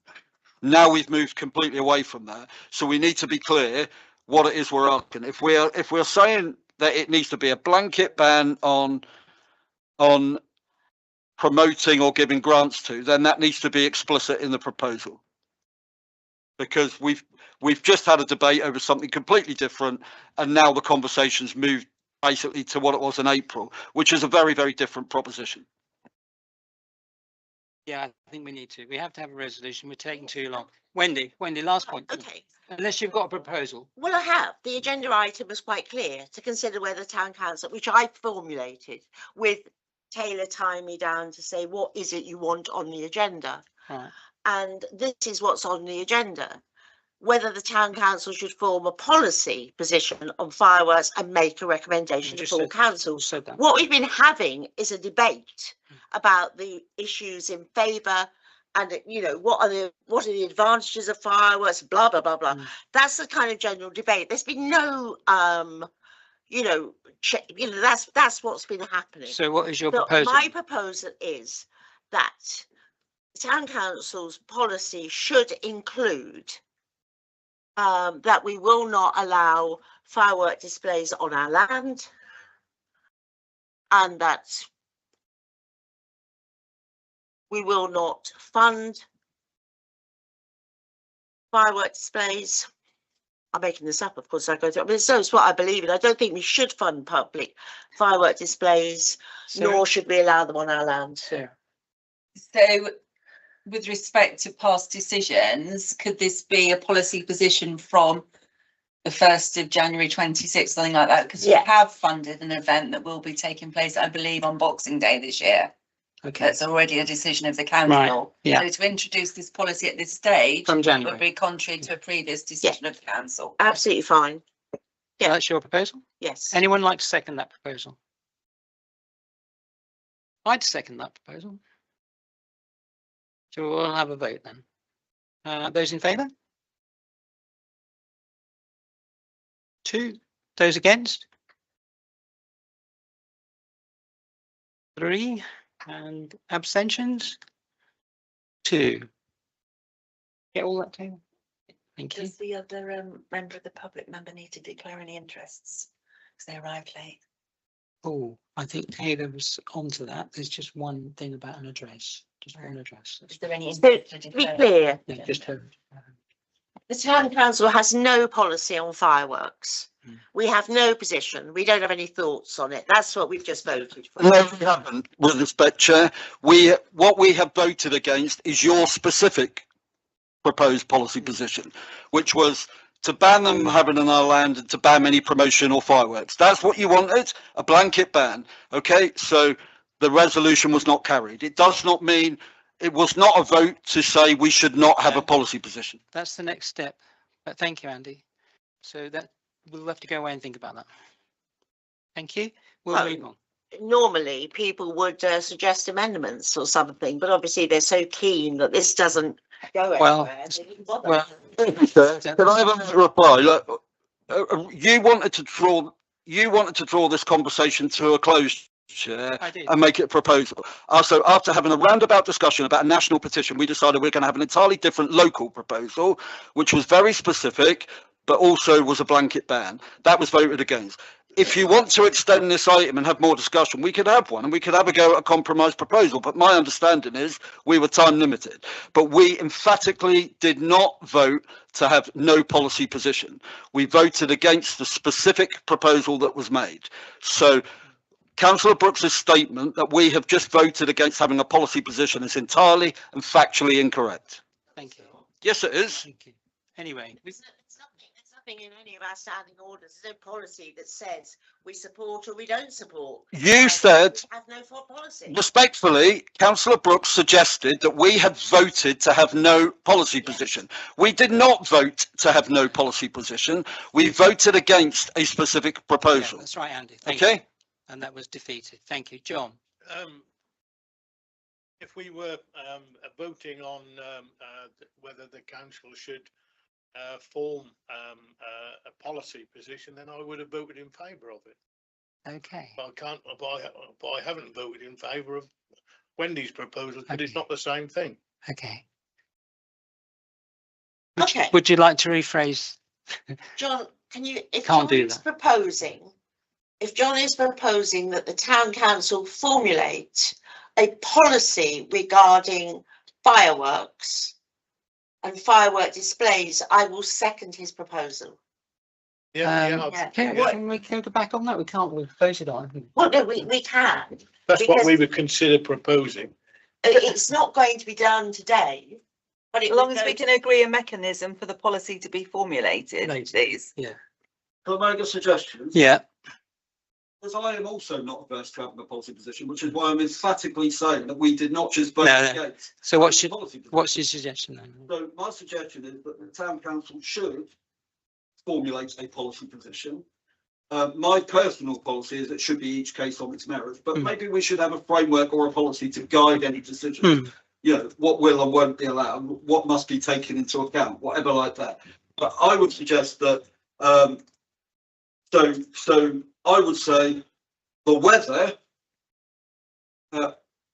Now we've moved completely away from that. So we need to be clear what it is we're asking. If we're saying that it needs to be a blanket ban on promoting or giving grants to, then that needs to be explicit in the proposal. Because we've just had a debate over something completely different, and now the conversation's moved basically to what it was in April, which is a very, very different proposition. Yeah, I think we have to have a resolution. We're taking too long. Wendy, last point. Okay. Unless you've got a proposal. Well, I have. The agenda item was quite clear to consider whether town council, which I formulated with Taylor tying me down to say, what is it you want on the agenda? Right. And this is what's on the agenda. whether the town council should form a policy position on fireworks and make a recommendation to Just full said- council. said that. What we've been having is a debate about the issues in favour and, you know, what are the advantages of fireworks, blah, blah, blah, blah. Mm. That's the kind of general debate. There's been no, you know, that's what's been happening. So what is your So proposal? my proposal is that the town council's policy should include that we will not allow firework displays on our land, and that we will not fund firework displays. I'm making this up, of course. I mean, so it's what I believe in. I don't think we should fund public firework displays, nor should we allow them on our land. Sarah. So with respect to past decisions, could this be a policy position from the 1st of January 26, something like that? Because Yeah. we have funded an event that will be taking place, I believe, on Boxing Day this year. Okay. That's already a decision of the council. yeah. So to introduce this policy at this stage From would January. be contrary to a previous decision of the council. Absolutely fine. So that's your proposal? Yes. Anyone like to second that proposal? I'd second that proposal. So we'll have a vote then. Those in favour? 2. Those against? 3. And abstentions? 2. Get all that, Taylor? Thank you. Does the other member of the public member need to declare any interests? Because they arrived late. Oh, I think Taylor was onto that. There's just one thing about an address. Just one address. Is there any? So, interest to to be declare? clear, Yeah, just her. the town council has no policy on fireworks. Mm. We have no position. We don't have any thoughts on it. That's what we've just voted for. No, we haven't, with respect, Chair. What we have voted against is your specific proposed policy position, which was to ban them having on our land and to ban any promotion or fireworks. That's what you wanted, a blanket ban. Okay, so the resolution was not carried. It does not mean it was not a vote to say we should not have a policy position. That's the next step. But thank you, Andy. So that we'll have to go away and think about that. Thank you. We'll Oh. move on. Normally, people would suggest amendments or something, but obviously they're so keen that this doesn't go Well, anywhere. They didn't bother. Well, Can I have a reply? Look, you wanted to draw this conversation to a close, Chair, I did. and make it a proposal. So after having a roundabout discussion about a national petition, we decided we're going to have an entirely different local proposal, which was very specific, but also was a blanket ban. That was voted against. If you want to extend this item and have more discussion, we could have one and we could have a go at a compromise proposal. But my understanding is we were time limited. But we emphatically did not vote to have no policy position. We voted against the specific proposal that was made. So Councillor Brooks's statement that we have just voted against having a policy position is entirely and factually incorrect. Thank you. Yes, it is. Thank you. Anyway, There's nothing in any of our standing orders. There's no policy that says we support or we don't support. You said, We have no policy. respectfully, Councillor Brooks suggested that we had voted to have no policy position. We did not vote to have no policy position. We voted against a specific yeah, proposal. that's right, Andy. Thank you. Okay? And that was defeated. Thank you, John. If we were voting on whether the council should form a policy position, then I would have voted in favour of it. Okay. But I can't. But I haven't voted in favour of Wendy's proposal because it's Okay. not the same thing. Okay. Okay. Would you like to rephrase? John, can you, if Can't John do is that. proposing, if John is proposing that the town council formulate a policy regarding fireworks and firework displays, I will second his proposal. Yeah, yeah. Can we go back on that? We can't. We've voted on it. Well, no, we can. that's what we because- would consider proposing. It's not going to be done today, but it As long would as go we to- can agree a mechanism for the policy to be formulated, Later. please. Can I make a suggestion? Yeah. Because I am also not averse to having a policy position, which is why I'm emphatically saying that we did not just vote No, no. against. So having a policy position. what's your suggestion then? So my suggestion is that the town council should formulate a policy position. My personal policy is it should be each case on its merits, but maybe we should have a framework or a policy to guide any decision. You know, what will and won't be allowed, what must be taken into account, whatever like that. But I would suggest that, so I would say the weather,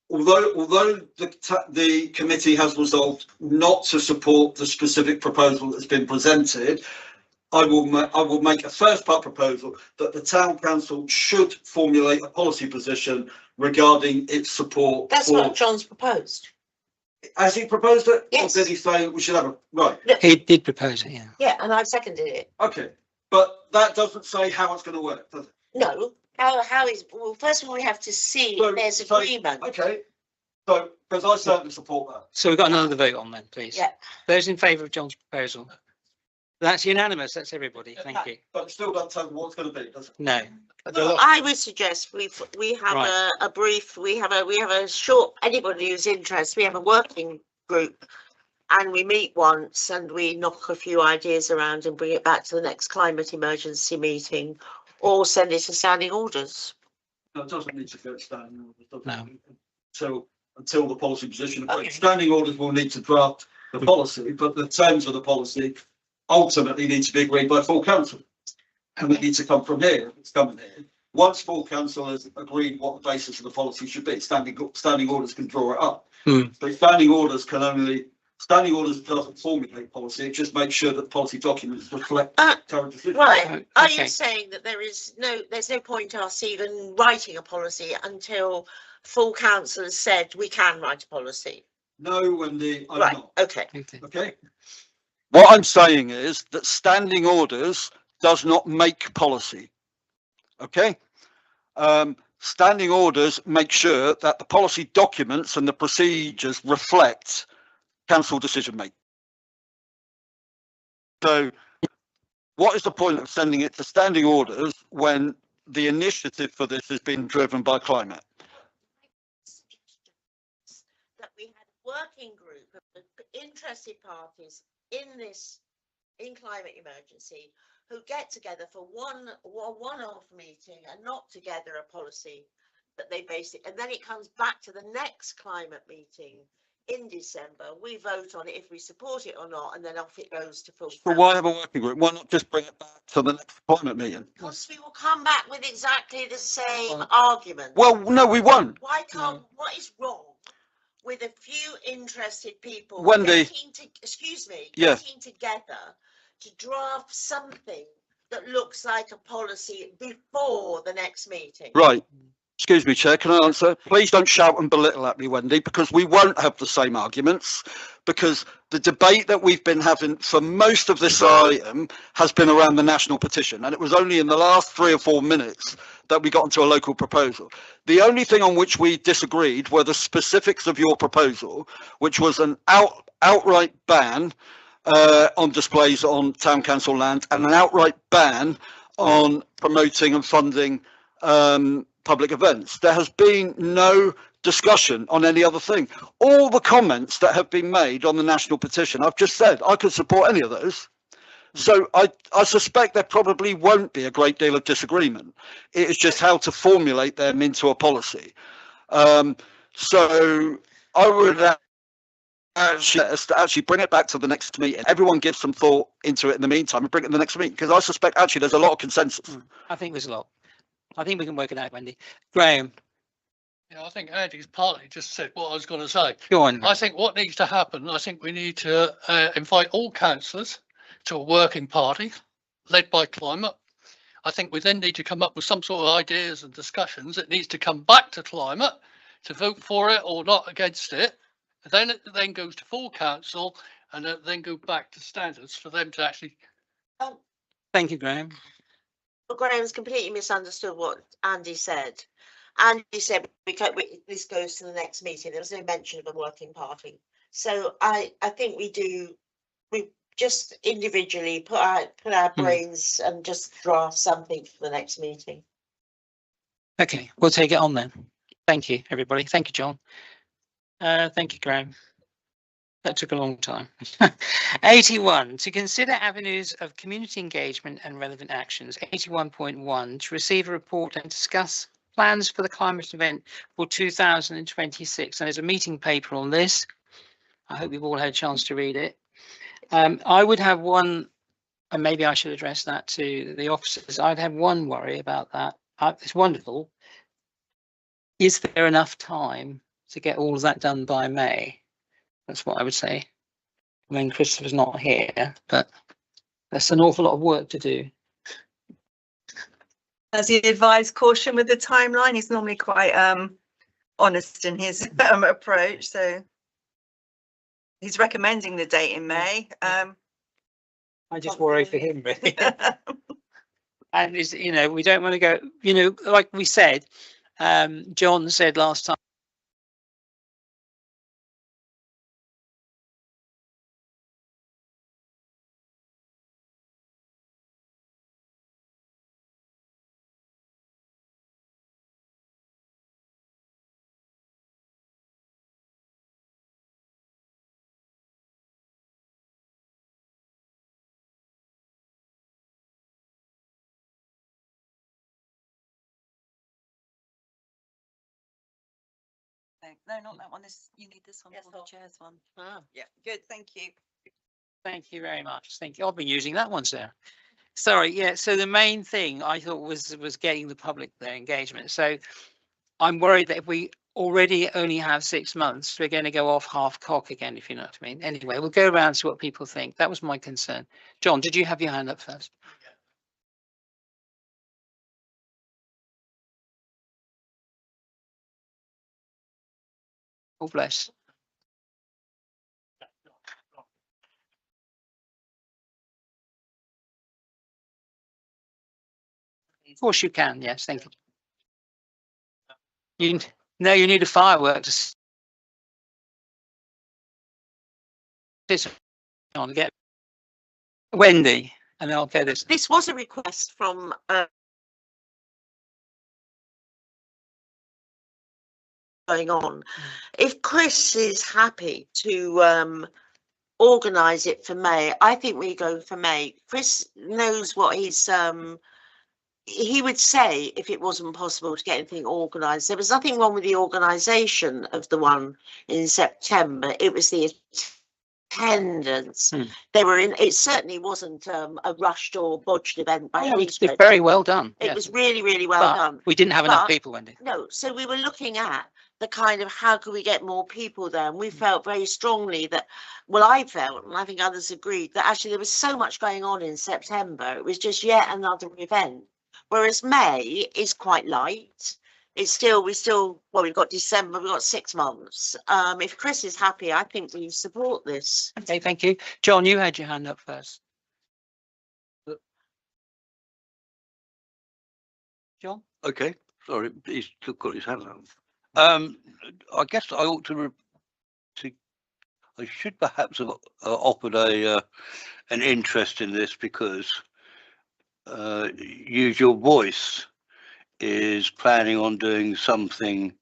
although the committee has resolved not to support the specific proposal that's been presented, I will make a first part proposal that the town council should formulate a policy position regarding its support. That's what John's proposed. Has he proposed it? Yes. Or did he say we should have a right? He did propose it, yeah. Yeah, and I've seconded it. Okay, but that doesn't say how it's going to work, does it? No, how is, well, first of all, we have to see So- if there's so- agreement. Okay, so because I certainly support that. So we've got another vote on then, please. Yeah. Those in favour of John's proposal? That's unanimous, that's everybody, thank you. But it still doesn't tell me what it's going to be, does it? No. Well, I would suggest we have Right. a brief, we have a short, anybody who's interested, we have a working group. And we meet once and we knock a few ideas around and bring it back to the next climate emergency meeting or send it to standing orders. No, it doesn't need to go to standing orders, does No. it? Until the policy position. Okay. Standing orders will need to draft the policy, but the terms of the policy ultimately need to be agreed by full council. And it needs to come from here, if it's coming here. Once full council has agreed what the basis of the policy should be, standing orders can draw it up. So standing orders doesn't formulate policy, it just makes sure that policy documents reflect current decisions. Right, are Okay. you saying that there's no point us even writing a policy until full council has said we can write a policy? No, Wendy, I'm Right, not. okay. Okay. Okay. What I'm saying is that standing orders does not make policy. Okay. Standing orders make sure that the policy documents and the procedures reflect council decision making. So what is the point of sending it to standing orders when the initiative for this has been driven by climate? That we had a working group of the interested parties in climate emergency who get together for one-off meeting and knock together a policy that they base it, and then it comes back to the next climate meeting in December. We vote on it if we support it or not, and then off it goes to full. So why have a working group? Why not just bring it back to the next climate meeting? Because we will come back with exactly the same argument. Well, no, we won't. Why can't, what is wrong with a few interested people Wendy. Yeah. getting together to draft something that looks like a policy before the next meeting? Right. Excuse me, Chair, can I answer? Please don't shout and belittle at me, Wendy, because we won't have the same arguments, because the debate that we've been having for most of this item has been around the national petition, and it was only in the last 3 or 4 minutes that we got into a local proposal. The only thing on which we disagreed were the specifics of your proposal, which was an outright ban on displays on town council land and an outright ban on promoting and funding public events. There has been no discussion on any other thing. All the comments that have been made on the national petition, I've just said I could support any of those. So I suspect there probably won't be a great deal of disagreement. It is just how to formulate them into a policy. So I would actually bring it back to the next meeting. Everyone give some thought into it in the meantime and bring it in the next meeting, because I suspect actually there's a lot of consensus. I think there's a lot. I think we can work it out, Wendy. Graham, Yeah, I think Andy's partly just said what I was going to say. go on. I think what needs to happen, I think we need to invite all councillors to a working party led by climate. I think we then need to come up with some sort of ideas and discussions. It needs to come back to climate to vote for it or not against it. Then it then goes to full council and then go back to standards for them to actually. Thank you, Graham. But Graham's completely misunderstood what Andy said. Andy said this goes to the next meeting. There was no mention of a working party. So I think we just individually put our brains and just draft something for the next meeting. Okay, we'll take it on then. Thank you, everybody. Thank you, John. Thank you, Graham. That took a long time. 81, to consider avenues of community engagement and relevant actions. 81.1, to receive a report and discuss plans for the climate event for 2026. And there's a meeting paper on this. I hope you've all had a chance to read it. I would have one, and maybe I should address that to the officers. I'd have one worry about that. It's wonderful. Is there enough time to get all of that done by May? That's what I would say. I mean, Christopher's not here, but that's an awful lot of work to do. As he advised, caution with the timeline. He's normally quite honest in his approach. So he's recommending the date in May. I just worry for him, really. And is, you know, we don't want to go, you know, like we said, John said last time. No, not that one. This, you need this one Yes, for the I'll- chairs one. Yeah, good. Thank you. Thank you very much. Thank you. I've been using that one, Sarah. Sorry, yeah. So the main thing I thought was getting the public their engagement. So I'm worried that if we already only have 6 months, we're going to go off half cock again, if you know what I mean. Anyway, we'll go around to what people think. That was my concern. John, did you have your hand up first? Oh, bless. Of course you can. Yes, thank you. No, you need a firework to sit on. Get Wendy, and I'll get this. This was a request from going on. If Chris is happy to organise it for May, I think we go for May. Chris knows what he's he would say if it wasn't possible to get anything organised. There was nothing wrong with the organisation of the one in September. It was the attendance. They were in. It certainly wasn't a rushed or bodged event by any It's stretch. very well done. It Yes. was really, really well But done. we didn't have enough But- people, Wendy. No, so we were looking at the kind of how can we get more people there, and we felt very strongly that, well, I felt, and I think others agreed, that actually there was so much going on in September. It was just yet another event. Whereas May is quite light. It's still, well, we've got December, we've got 6 months. If Chris is happy, I think we support this. Okay, thank you. John, you had your hand up first. John? Okay, sorry, he's still got his hand up. I guess I ought to, I should perhaps have offered an interest in this because Use Your Voice is planning on doing something,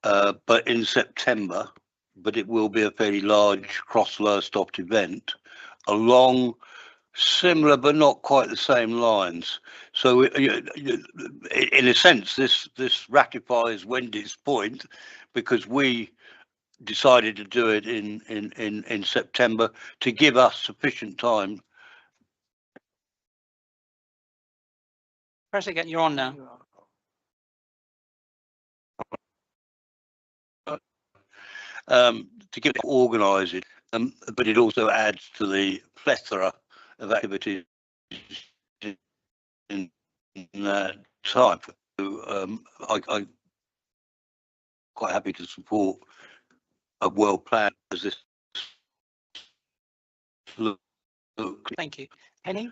but in September, but it will be a fairly large cross-Lowestoft event along similar but not quite the same lines. So in a sense, this ratifies Wendy's point because we decided to do it in September to give us sufficient time. Press again, you're on now. To get it organised, but it also adds to the plethora of activities in that time. So, I'm quite happy to support a well planned as this. Look. Thank you. Penny?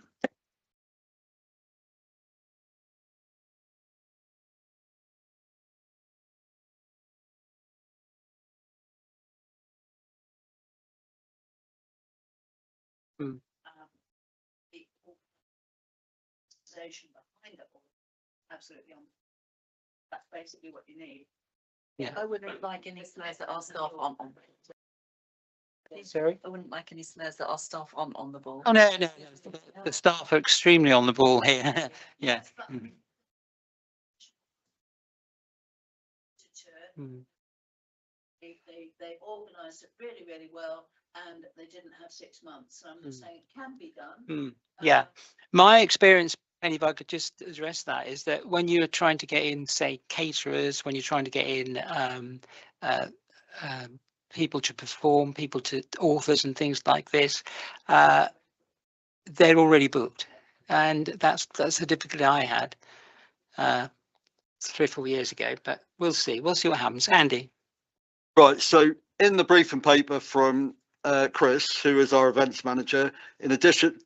The organisation behind it all, absolutely on That's basically what you need. Yeah. I wouldn't like any slurs that our staff aren't on. Sorry? I wouldn't like any slurs that our staff aren't on the ball. Oh, no. The staff are extremely on the ball here. Yeah. Mm. Mm. They organised it really, really well, and they didn't have 6 months. So I'm not saying it can be done. Yeah, my experience, and if I could just address that, is that when you're trying to get in, say, caterers, when you're trying to get in people to perform, people to authors and things like this, they're already booked, and that's a difficulty I had 3 or 4 years ago. But we'll see what happens. Andy. Right, so in the briefing paper from Chris, who is our events manager, in addition,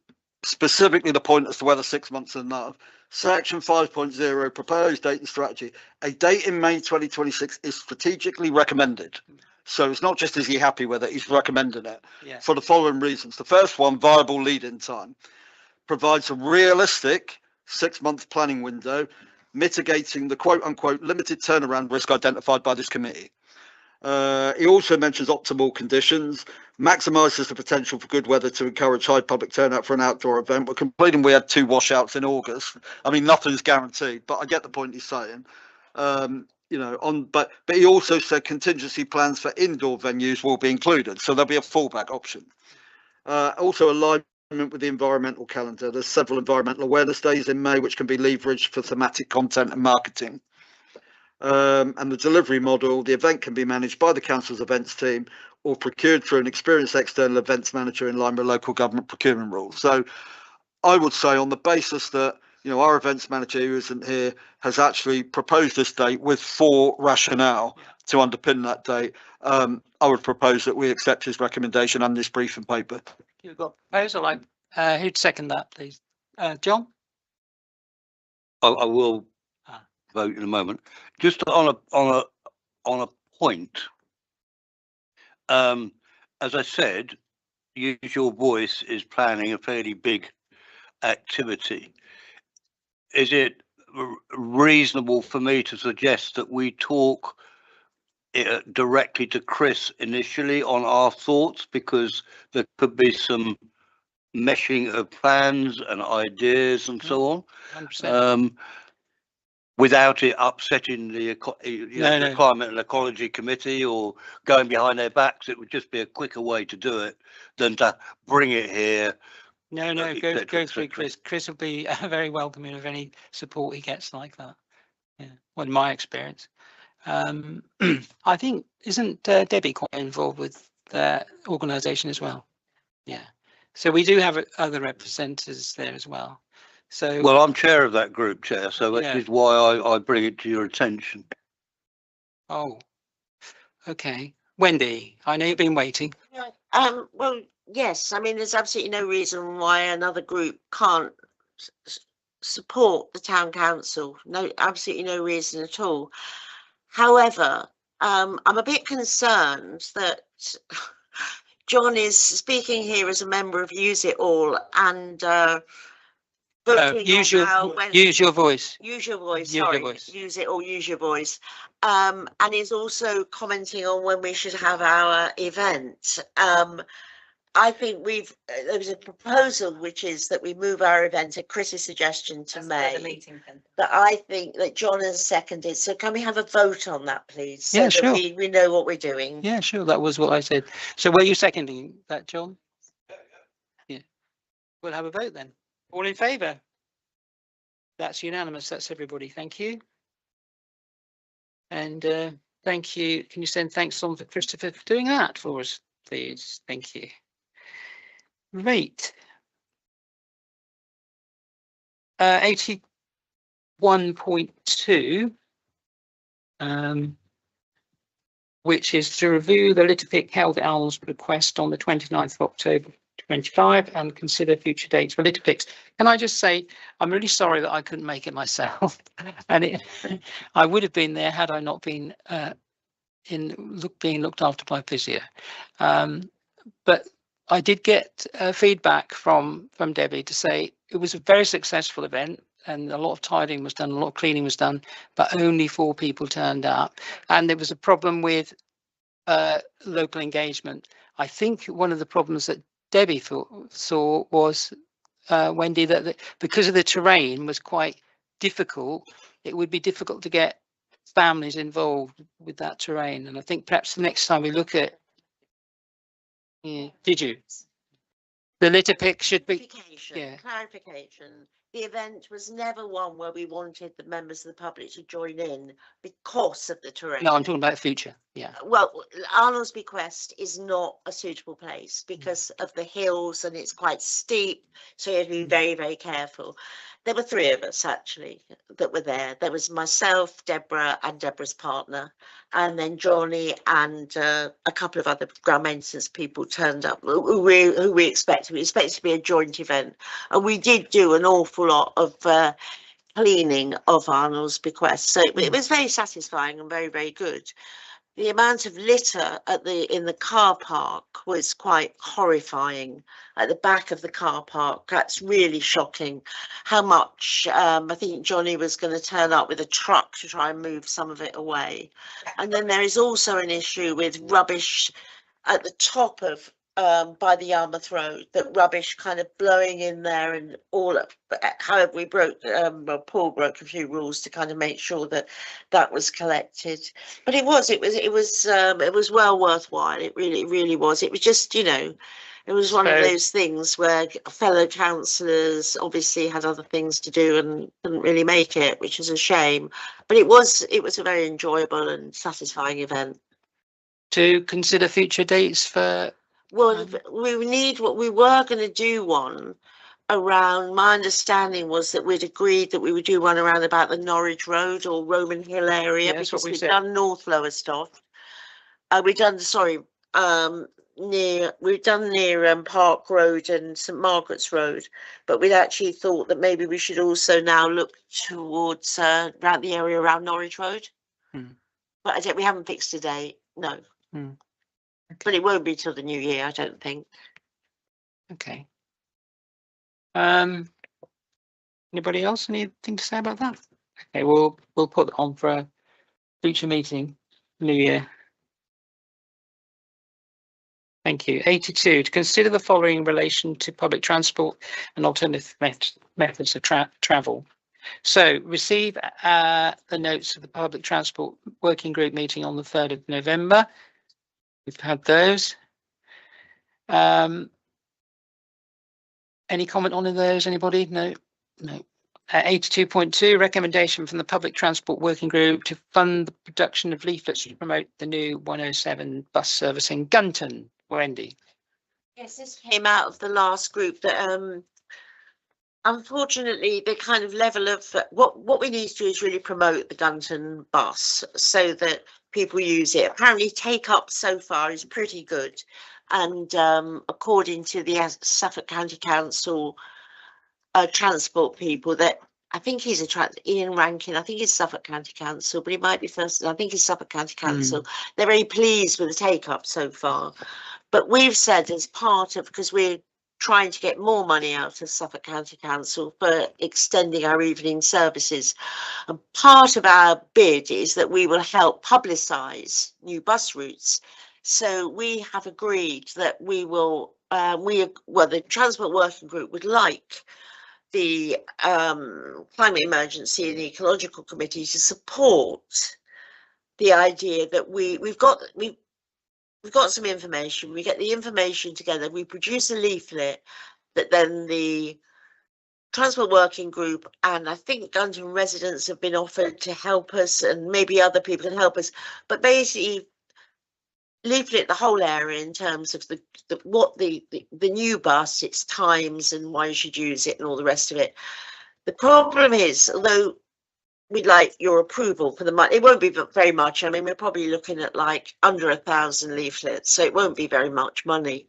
specifically the point as to whether 6 months is enough, section 5.0, proposed date and strategy, a date in May 2026 is strategically recommended. So it's not just is he happy with it, he's recommending it for the following reasons. The first one, viable lead-in time, provides a realistic 6-month planning window, mitigating the quote-unquote limited turnaround risk identified by this committee. He also mentions optimal conditions, maximises the potential for good weather to encourage high public turnout for an outdoor event. We're complaining we had 2 washouts in August. I mean, nothing's guaranteed, but I get the point he's saying. You know, but he also said contingency plans for indoor venues will be included, so there'll be a fallback option. Also, alignment with the environmental calendar. There's several environmental awareness days in May, which can be leveraged for thematic content and marketing. And the delivery model, the event can be managed by the council's events team or procured through an experienced external events manager in line with local government procurement rules. So I would say, on the basis that, you know, our events manager, who isn't here, has actually proposed this date with 4 rationale to underpin that date, I would propose that we accept his recommendation and this briefing paper. You've got a proposal. Who'd second that, please? John? I will vote in a moment. Just on a point, as I said, Use Your Voice is planning a fairly big activity. Is it reasonable for me to suggest that we talk directly to Chris initially on our thoughts, because there could be some meshing of plans and ideas and so on, 100%. without it upsetting the Climate and Ecology Committee or going behind their backs? It would just be a quicker way to do it than to bring it here. Go through Chris. Chris will be very welcoming of any support he gets like that. Yeah, well, in my experience. I think, isn't Debbie quite involved with the organisation as well? Yeah. So we do have other representatives there as well. So, well, I'm chair of that group, Chair, so that is why I bring it to your attention. Oh, okay. Wendy, I know you've been waiting. Well, yes, I mean, there's absolutely no reason why another group can't support the town council. No, absolutely no reason at all. However, I'm a bit concerned that John is speaking here as a member of Use It All and use your voice. Use your voice. Sorry, Use It All, use your voice. And he's also commenting on when we should have our event. I think there was a proposal, which is that we move our event at Chris's suggestion to May. But I think that John has seconded. So can we have a vote on that, please? So sure. We know what we're doing. Yeah, sure. That was what I said. So were you seconding that, John? Yeah. We'll have a vote then. All in favour? That's unanimous. That's everybody. Thank you. And thank you. Can you send thanks on for Christopher for doing that for us, please? Thank you. Right. 81.2, which is to review the Litterpick held Owls request on the 29th of October 25 and consider future dates for Litterpicks. Can I just say, I'm really sorry that I couldn't make it myself, and I would have been there had I not been being looked after by physio. But I did get feedback from Debbie to say it was a very successful event. and a lot of tidying was done, a lot of cleaning was done, but only 4 people turned up. And there was a problem with local engagement. I think one of the problems that Debbie saw was, Wendy, that because of the terrain was quite difficult, it would be difficult to get families involved with that terrain. And I think perhaps the next time we look at, did you? The litter pick should be, yeah. Clarification. The event was never one where we wanted the members of the public to join in because of the terrain. No, I'm talking about future. Yeah. Well, Arnold's Bequest is not a suitable place because of the hills and it's quite steep. So you have to be very, very careful. There were 3 of us actually that were there. There was myself, Deborah and Deborah's partner, and then Johnny and a couple of other ground maintenance people turned up who we expected. We expected to be a joint event. And we did do an awful lot of cleaning of Arnold's Bequest. So it was very satisfying and very, very good. The amount of litter in the car park was quite horrifying. At the back of the car park, that's really shocking. How much I think Johnny was going to turn up with a truck to try and move some of it away. And then there is also an issue with rubbish at the top of by the Yarmouth Road, that rubbish kind of blowing in there, and all. However, we broke, Paul broke a few rules to kind of make sure that that was collected. But it was well worthwhile. It really was. It was just, you know, it was one of those things where fellow councillors obviously had other things to do and couldn't really make it, which is a shame. But it was a very enjoyable and satisfying event. To consider future dates for. Well, we were going to do one around, my understanding was that we'd agreed that we would do one around about the Norwich Road or Roman Hill area, because we've done North Lowestoft. We've done near Park Road and St Margaret's Road, but we'd actually thought that maybe we should also now look towards around the area around Norwich Road. But we haven't fixed a date, no. Okay. But it won't be till the new year, I don't think. Okay. Anybody else? Anything to say about that? Okay, we'll put it on for a future meeting, New Year. Thank you. 82, to consider the following in relation to public transport and alternative methods of travel. So receive the notes of the public transport working group meeting on the 3rd of November. We've had those. Any comment on those? Anybody? No. 82.2, recommendation from the public transport working group to fund the production of leaflets to promote the new 107 bus service in Gunton. Wendy. Yes, this came out of the last group that unfortunately the kind of level of what we need to do is really promote the Gunton bus so that people use it. Apparently take up so far is pretty good, and according to the Suffolk County Council transport people, that I think he's Ian Rankin, I think he's Suffolk County Council, but he might be first, I think he's Suffolk County Council. They're very pleased with the take up so far. But we've said, as part of, because we're trying to get more money out of Suffolk County Council for extending our evening services, and part of our bid is that we will help publicise new bus routes. So we have agreed that we will, the Transport Working Group would like the Climate Emergency and the Ecological Committee to support the idea that we've got some information, we get the information together, we produce a leaflet that then the Transport Working Group and I think Gunton residents have been offered to help us, and maybe other people can help us, but basically leaflet the whole area in terms of the new bus, its times and why you should use it and all the rest of it. The problem is, although we'd like your approval for the money, it won't be very much. I mean, we're probably looking at like under 1,000 leaflets, so it won't be very much money.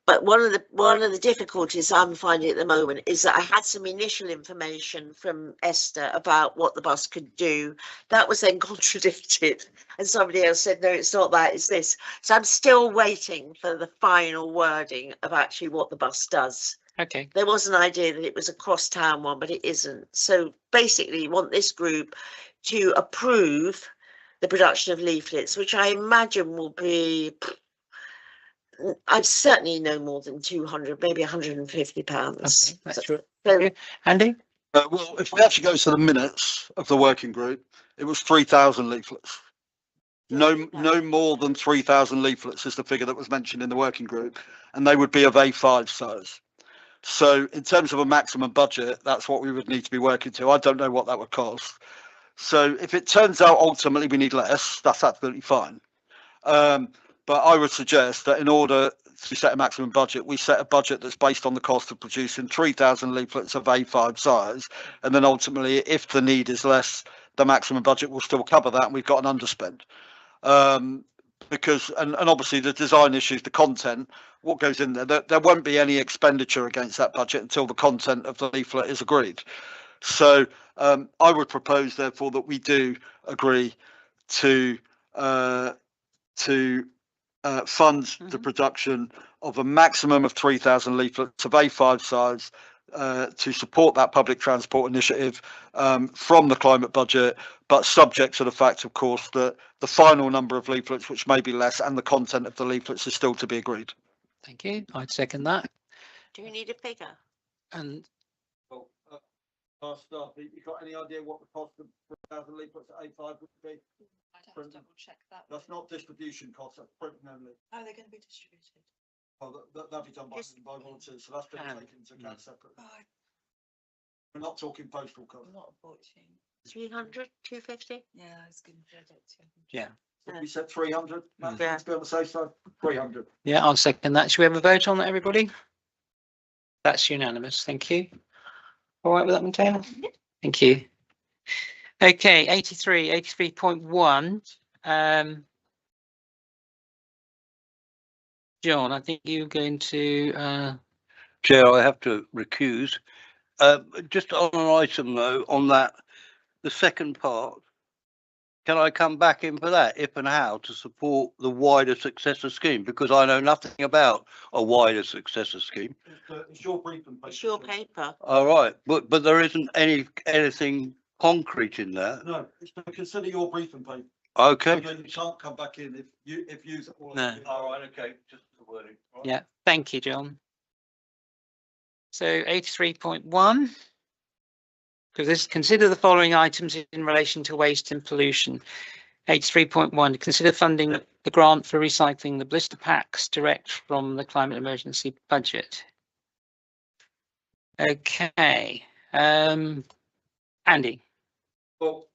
But one of the difficulties I'm finding at the moment is that I had some initial information from Esther about what the bus could do. That was then contradicted, and somebody else said, no, it's not that, it's this. So I'm still waiting for the final wording of actually what the bus does. Okay, There was an idea that it was a cross-town one, but it isn't. So basically, you want this group to approve the production of leaflets, which I imagine will be, I'd certainly no more than 200, maybe £150. okay, that's right. So Andy? Well, if we actually go to the minutes of the working group, it was 3,000 leaflets. No more than 3,000 leaflets is the figure that was mentioned in the working group, and they would be of A5 size. So in terms of a maximum budget, that's what we would need to be working to. I don't know what that would cost. So if it turns out ultimately we need less, that's absolutely fine. But I would suggest that in order to set a maximum budget, we set a budget that's based on the cost of producing 3,000 leaflets of A5 size. And then ultimately, if the need is less, the maximum budget will still cover that, and we've got an underspend. Because obviously the design issues, the content, what goes in there won't be any expenditure against that budget until the content of the leaflet is agreed. So I would propose, therefore, that we do agree to fund the production of a maximum of 3,000 leaflets of A5 size to support that public transport initiative from the climate budget, but subject to the fact, of course, that the final number of leaflets, which may be less, and the content of the leaflets is still to be agreed. Thank you. I'd second that. do you need a figure? And Well, you got any idea what the cost of 3,000 leaflets at A5 would be? I'd have to double check that. That's not distribution costs, that's printing only. How are they going to be distributed? Well, that'll be done by volunteers, so that's been taken into account separately. We're not talking postal costs. Not a fortune. 300, 250? Yeah, I was going to do it. yeah, If we said 300, Mm. let's be on the safe side, 300. yeah, I'll second that. Should we have a vote on that, everybody? That's unanimous. Thank you. All right with that, Mateo? Thank you. Okay, 83.1. John, I think you're going to. Chair, I have to recuse. Just on an item though, on that, the second part, can I come back in for that, if and how, to support the wider successor scheme? Because I know nothing about a wider successor scheme. It's your briefing paper. It's your paper. All right, but there isn't anything concrete in there. No, it's to consider your briefing paper. Okay. So you can't come back in if you use it. No. All right, okay, just the wording. Right. Yeah, thank you, John. So 83.1. Because this, consider the following items in relation to waste and pollution. 83.1, consider funding the grant for recycling the blister packs direct from the climate emergency budget. Okay, Andy. Well,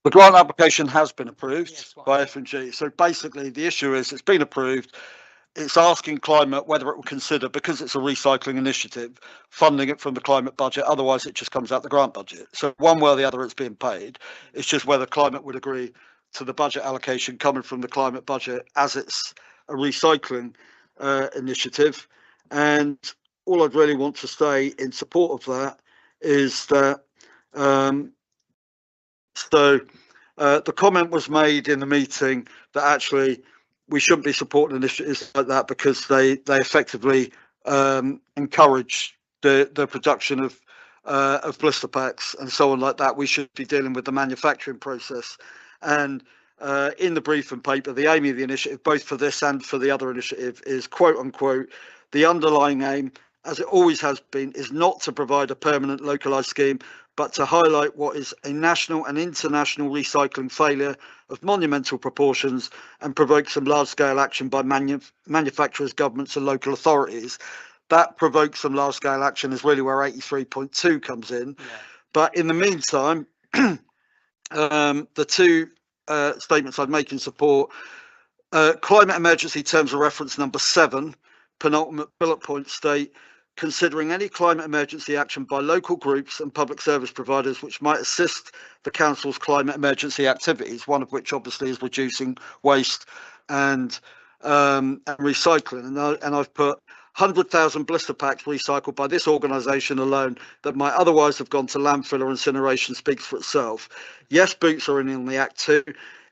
the grant application has been approved Yes, by F&G. So basically the issue is it's been approved. It's asking climate whether it will consider, because it's a recycling initiative, funding it from the climate budget. Otherwise, it just comes out the grant budget. So one way or the other, it's being paid. It's just whether climate would agree to the budget allocation coming from the climate budget as it's a recycling initiative. And all I'd really want to say in support of that is that the comment was made in the meeting that actually we shouldn't be supporting initiatives like that because they effectively encourage the production of blister packs and so on like that. We should be dealing with the manufacturing process. And in the briefing paper, the aim of the initiative, both for this and for the other initiative, is quote unquote, the underlying aim, as it always has been, is not to provide a permanent localised scheme, but to highlight what is a national and international recycling failure of monumental proportions and provoke some large-scale action by manufacturers, governments and local authorities. That provokes some large-scale action is really where 83.2 comes in. Yeah. But in the meantime, the two statements I'd make in support, climate emergency terms of reference number 7, penultimate bullet point state, considering any climate emergency action by local groups and public service providers which might assist the council's climate emergency activities, one of which obviously is reducing waste and recycling. And I've put 100,000 blister packs recycled by this organisation alone that might otherwise have gone to landfill or incineration speaks for itself. Yes, boots are in the Act too.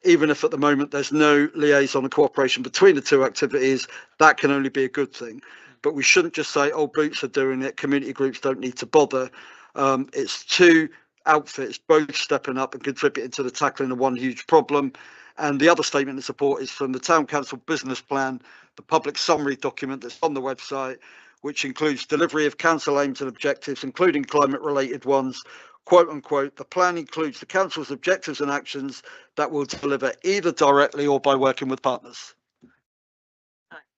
Even if at the moment there's no liaison and cooperation between the two activities, that can only be a good thing. but we shouldn't just say, oh, Boots are doing it, community groups don't need to bother. It's two outfits both stepping up and contributing to the tackling of one huge problem. And the other statement of support is from the Town Council business plan, the public summary document that's on the website, which includes delivery of council aims and objectives, including climate related ones. Quote unquote, the plan includes the council's objectives and actions that will deliver either directly or by working with partners.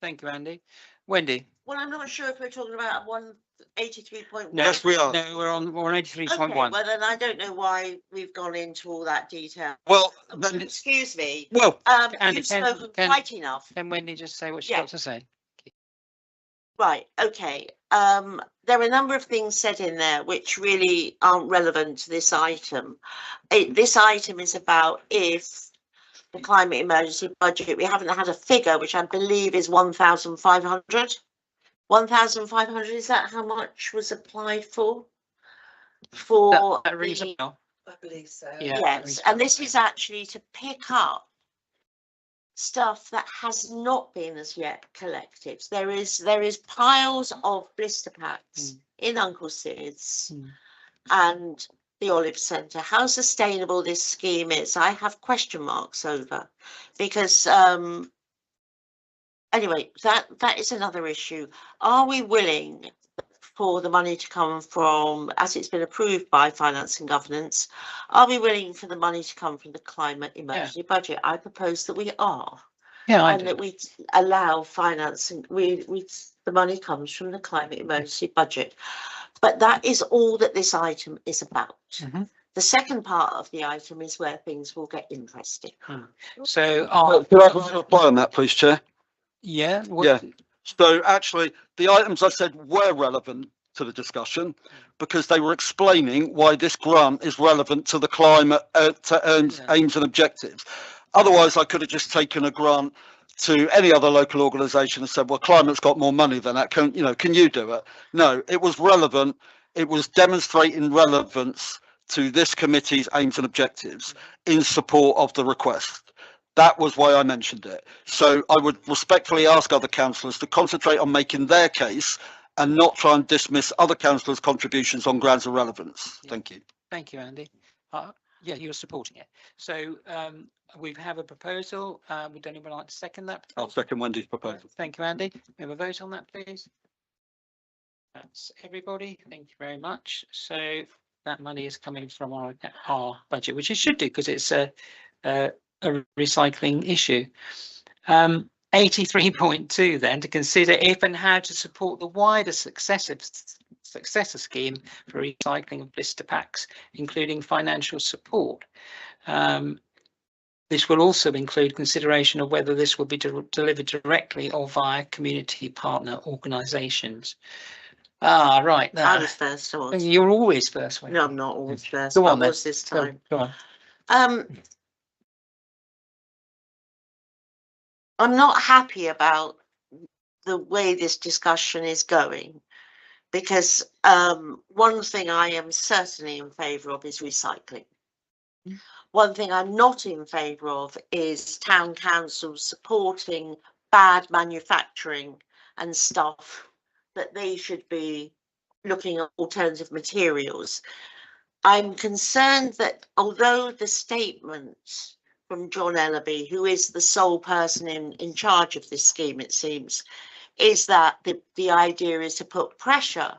Thank you, Andy. Wendy? Well, I'm not sure if we're talking about 183.1. No, Yes, we are. No, we're on 83.1. Okay, well then I don't know why we've gone into all that detail. Well, Excuse me. well, Andy, You've spoken can- quite enough. Can Wendy just say what she's Yeah. got to say? Right, okay. There are a number of things said in there which really aren't relevant to this item. This item is about if the climate emergency budget, we haven't had a figure, which I believe is 1,500. 1,500, is that how much was applied for? For That rings a the- bell. I believe so. Yeah. yes, and this is actually to pick up stuff that has not been as yet collected. There is piles of blister packs in Uncle Sid's and the Olive Centre. How sustainable this scheme is, I have question marks over, because anyway, that is another issue. Are we willing for the money to come from, as it's been approved by Finance and Governance, are we willing for the money to come from the climate emergency budget? I propose that we are. Yeah, I And do. that we allow finance, and the money comes from the climate emergency budget. But that is all that this item is about. Mhm. The second part of the item is where things will get interesting. So, could I reply on that, please, Chair? yeah. Yeah. So actually, the items I said were relevant to the discussion because they were explaining why this grant is relevant to the climate aims and objectives. Otherwise, I could have just taken a grant to any other local organisation and said, well, climate's got more money than that. Can you do it? No, it was relevant. It was demonstrating relevance to this committee's aims and objectives in support of the request. That was why I mentioned it. So I would respectfully ask other councillors to concentrate on making their case and not try and dismiss other councillors' contributions on grounds of relevance. Thank you. Thank you, Andy. Yeah, you're supporting it. So we have a proposal. Would anyone like to second that? I'll second Wendy's proposal. Thank you, Andy. We have a vote on that, please. That's everybody. Thank you very much. So that money is coming from our budget, which it should do because it's a recycling issue. 83.2 then, to consider if and how to support the wider successor scheme for recycling of blister packs, including financial support. This will also include consideration of whether this will be delivered directly or via community partner organisations. Right. I was first. You're always first. No, I'm not always first. Go on, I was this time. Go on. I'm not happy about the way this discussion is going, because one thing I am certainly in favour of is recycling. One thing I'm not in favour of is town councils supporting bad manufacturing and stuff that they should be looking at alternative materials. I'm concerned that although the statement from John Ellaby, who is the sole person in charge of this scheme, it seems, is that the idea is to put pressure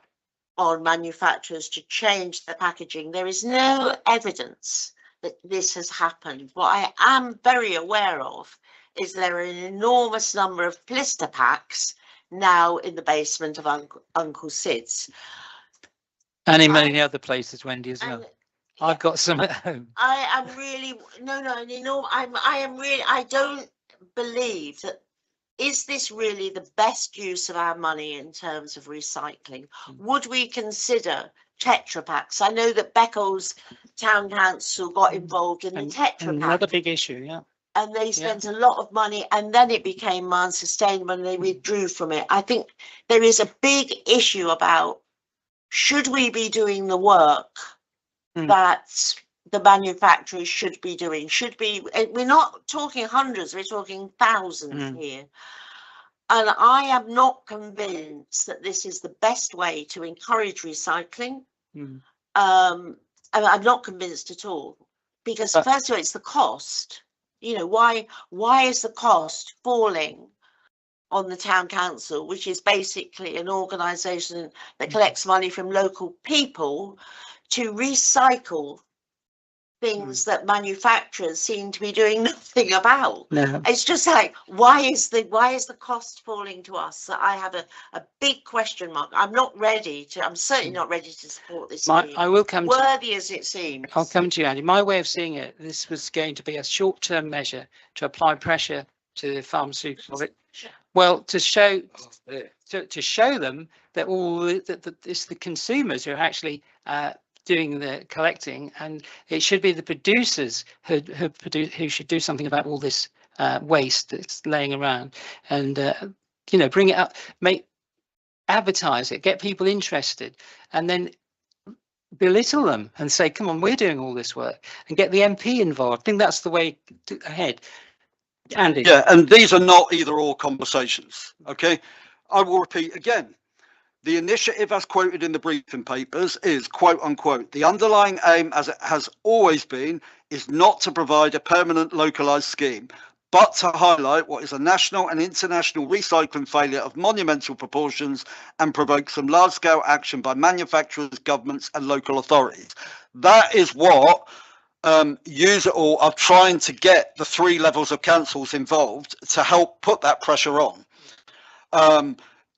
on manufacturers to change their packaging. There is no evidence that this has happened. What I am very aware of is there are an enormous number of blister packs now in the basement of Uncle Sid's. And in many other places, Wendy, as well. And I've got some at home. I am really, I don't believe that, is this really the best use of our money in terms of recycling? Would we consider Tetra Packs? I know that Beccles Town Council got involved in the Tetra Pack. Another big issue, yeah. And they spent a lot of money, and then it became unsustainable and they withdrew from it. I think there is a big issue about, should we be doing the work that the manufacturers should be doing? We're not talking hundreds, we're talking thousands here. And I am not convinced that this is the best way to encourage recycling. Mm. I'm not convinced at all, because first of all, it's the cost. You know, why is the cost falling on the town council, which is basically an organisation that collects money from local people to recycle things that manufacturers seem to be doing nothing about? No. It's just like, why is the cost falling to us? I have a big question mark. I'm certainly not ready to support this scheme, I will come to, worthy as it seems. I'll come to you, Andy. My way of seeing it, this was going to be a short-term measure to apply pressure to the pharmaceutical. Well, to show them that it's the consumers who are actually doing the collecting, and it should be the producers who should do something about all this waste that's laying around, and you know, bring it up, advertise it, get people interested, and then belittle them and say, come on, we're doing all this work, and get the MP involved. I think that's the way ahead. Andy. Yeah, and these are not either or conversations. Okay, I will repeat again. The initiative, as quoted in the briefing papers, is, quote unquote, the underlying aim, as it has always been, is not to provide a permanent localised scheme, but to highlight what is a national and international recycling failure of monumental proportions and provoke some large-scale action by manufacturers, governments and local authorities. That is what Use It All are trying to get the 3 levels of councils involved to help put that pressure on.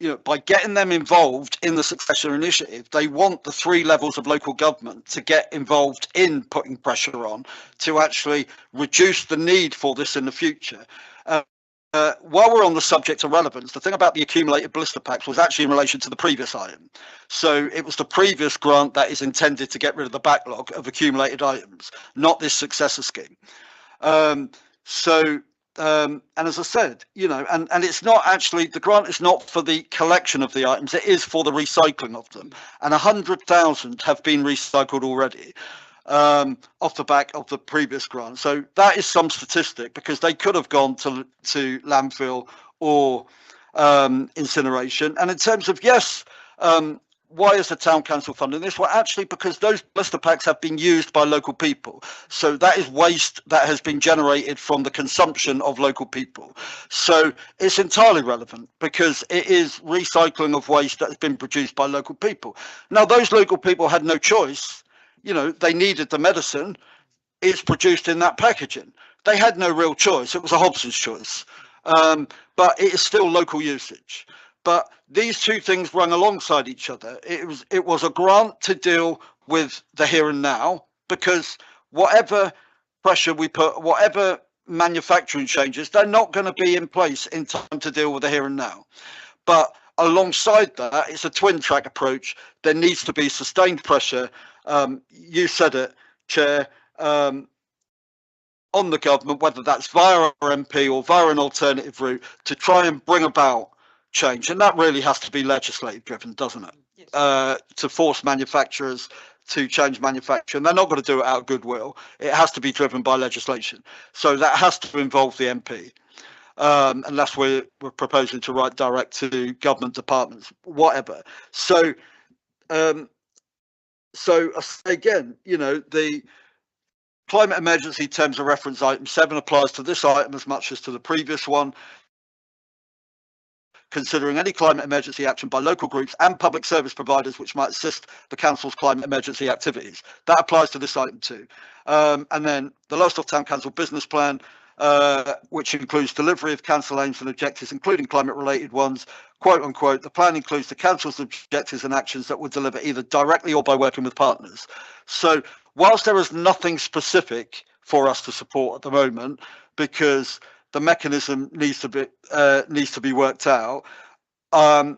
You know, by getting them involved in the successor initiative, they want the 3 levels of local government to get involved in putting pressure on to actually reduce the need for this in the future. While we're on the subject of relevance, the thing about the accumulated blister packs was actually in relation to the previous item. So it was the previous grant that is intended to get rid of the backlog of accumulated items, not this successor scheme. And as I said, you know, and it's not actually, the grant is not for the collection of the items, it is for the recycling of them. And 100,000 have been recycled already off the back of the previous grant. So that is some statistic, because they could have gone to landfill or incineration. And in terms of, yes, why is the town council funding this? Well, actually, because those blister packs have been used by local people. So that is waste that has been generated from the consumption of local people. So it's entirely relevant, because it is recycling of waste that has been produced by local people. Now, those local people had no choice. You know, they needed the medicine. It's produced in that packaging. They had no real choice. It was a Hobson's choice. But it is still local usage. But these 2 things run alongside each other. It was a grant to deal with the here and now, because whatever pressure we put, whatever manufacturing changes, they're not going to be in place in time to deal with the here and now. But alongside that, it's a twin track approach. There needs to be sustained pressure. You said it, Chair, on the government, whether that's via our MP or via an alternative route, to try and bring about change. And that really has to be legislative driven, doesn't it? Yes. To force manufacturers to change manufacturing. They're not going to do it out of goodwill. It has to be driven by legislation. So that has to involve the MP. Unless we're proposing to write direct to government departments, whatever. So again, you know, the climate emergency terms of reference item 7 applies to this item as much as to the previous one. Considering any climate emergency action by local groups and public service providers which might assist the council's climate emergency activities. That applies to this item too. And then the Lowestoft Town Council business plan, which includes delivery of council aims and objectives, including climate related ones, quote unquote, the plan includes the council's objectives and actions that would deliver either directly or by working with partners. So whilst there is nothing specific for us to support at the moment, because the mechanism needs to be worked out, I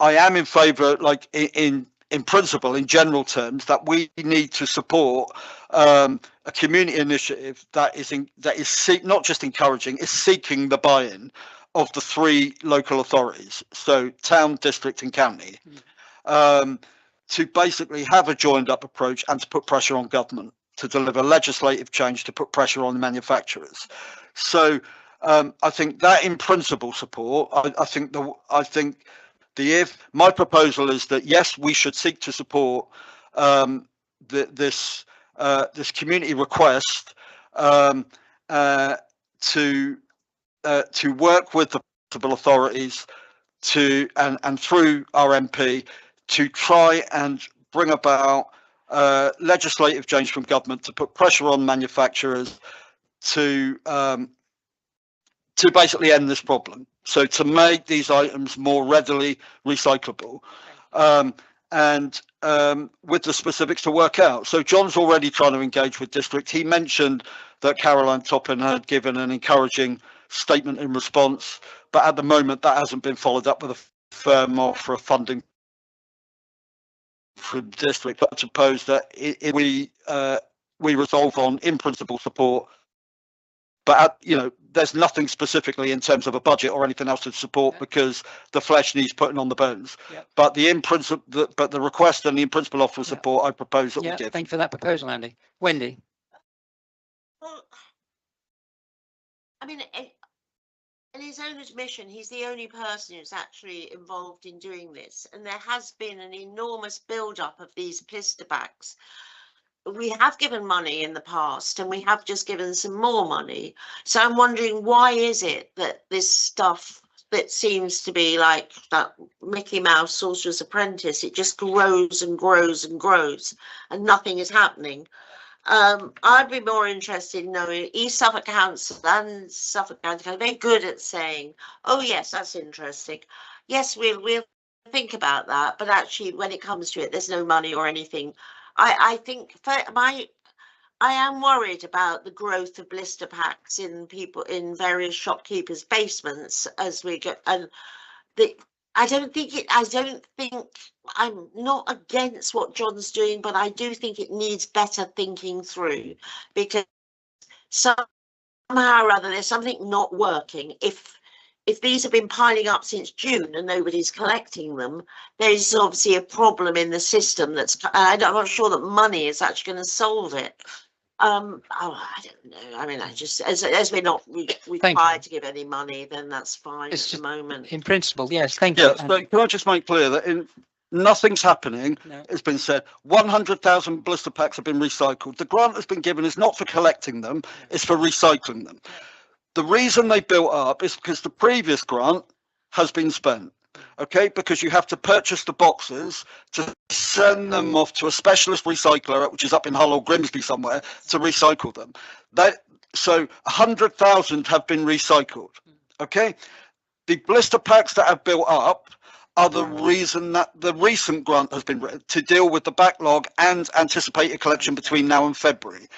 am in favour, like in principle, in general terms, that we need to support a community initiative that is not just encouraging, is seeking the buy-in of the 3 local authorities, so town, district and county, to basically have a joined up approach and to put pressure on government to deliver legislative change to put pressure on the manufacturers. So I think that in principle support. I think if my proposal is that yes, we should seek to support this community request to work with the municipal authorities and through our MP to try and bring about legislative change from government to put pressure on manufacturers to basically end this problem. So to make these items more readily recyclable, with the specifics to work out. So John's already trying to engage with district. He mentioned that Caroline Toppin had given an encouraging statement in response, but at the moment that hasn't been followed up with a firm offer of funding from district. But I suppose that we resolve on in principle support, but there's nothing specifically in terms of a budget or anything else to support because the flesh needs putting on the bones. Yep. But the request and the in principle offer of support, I propose that we give. Thank you for that proposal, Andy. Wendy. Well, I mean, in his own admission, he's the only person who's actually involved in doing this, and there has been an enormous build-up of these blister packs. We have given money in the past, and we have just given some more money. So I'm wondering, why is it that this stuff that seems to be like that Mickey Mouse Sorcerer's Apprentice, it just grows and grows and grows, and nothing is happening? I'd be more interested in knowing East Suffolk Council and Suffolk County are very good at saying, "Oh yes, that's interesting. Yes, we'll think about that." But actually, when it comes to it, there's no money or anything. I think I am worried about the growth of blister packs in various shopkeepers' basements as we go. And I don't think I'm not against what John's doing, but I do think it needs better thinking through, because somehow or other there's something not working. If these have been piling up since June and nobody's collecting them, there's obviously a problem in the system I'm not sure that money is actually going to solve it. I don't know. I mean, I just, as we're not required to give any money, then that's fine at the moment. In principle, yes, thank you. Yeah, so can I just make clear that nothing's happening? No. It's been said 100,000 blister packs have been recycled. The grant that's been given is not for collecting them, it's for recycling them. The reason they built up is because the previous grant has been spent. Okay, because you have to purchase the boxes to send them off to a specialist recycler, which is up in Hull or Grimsby somewhere, to recycle them. So 100,000 have been recycled. Okay, the blister packs that have built up are the reason that the recent grant has been written to deal with the backlog and anticipated collection between now and February.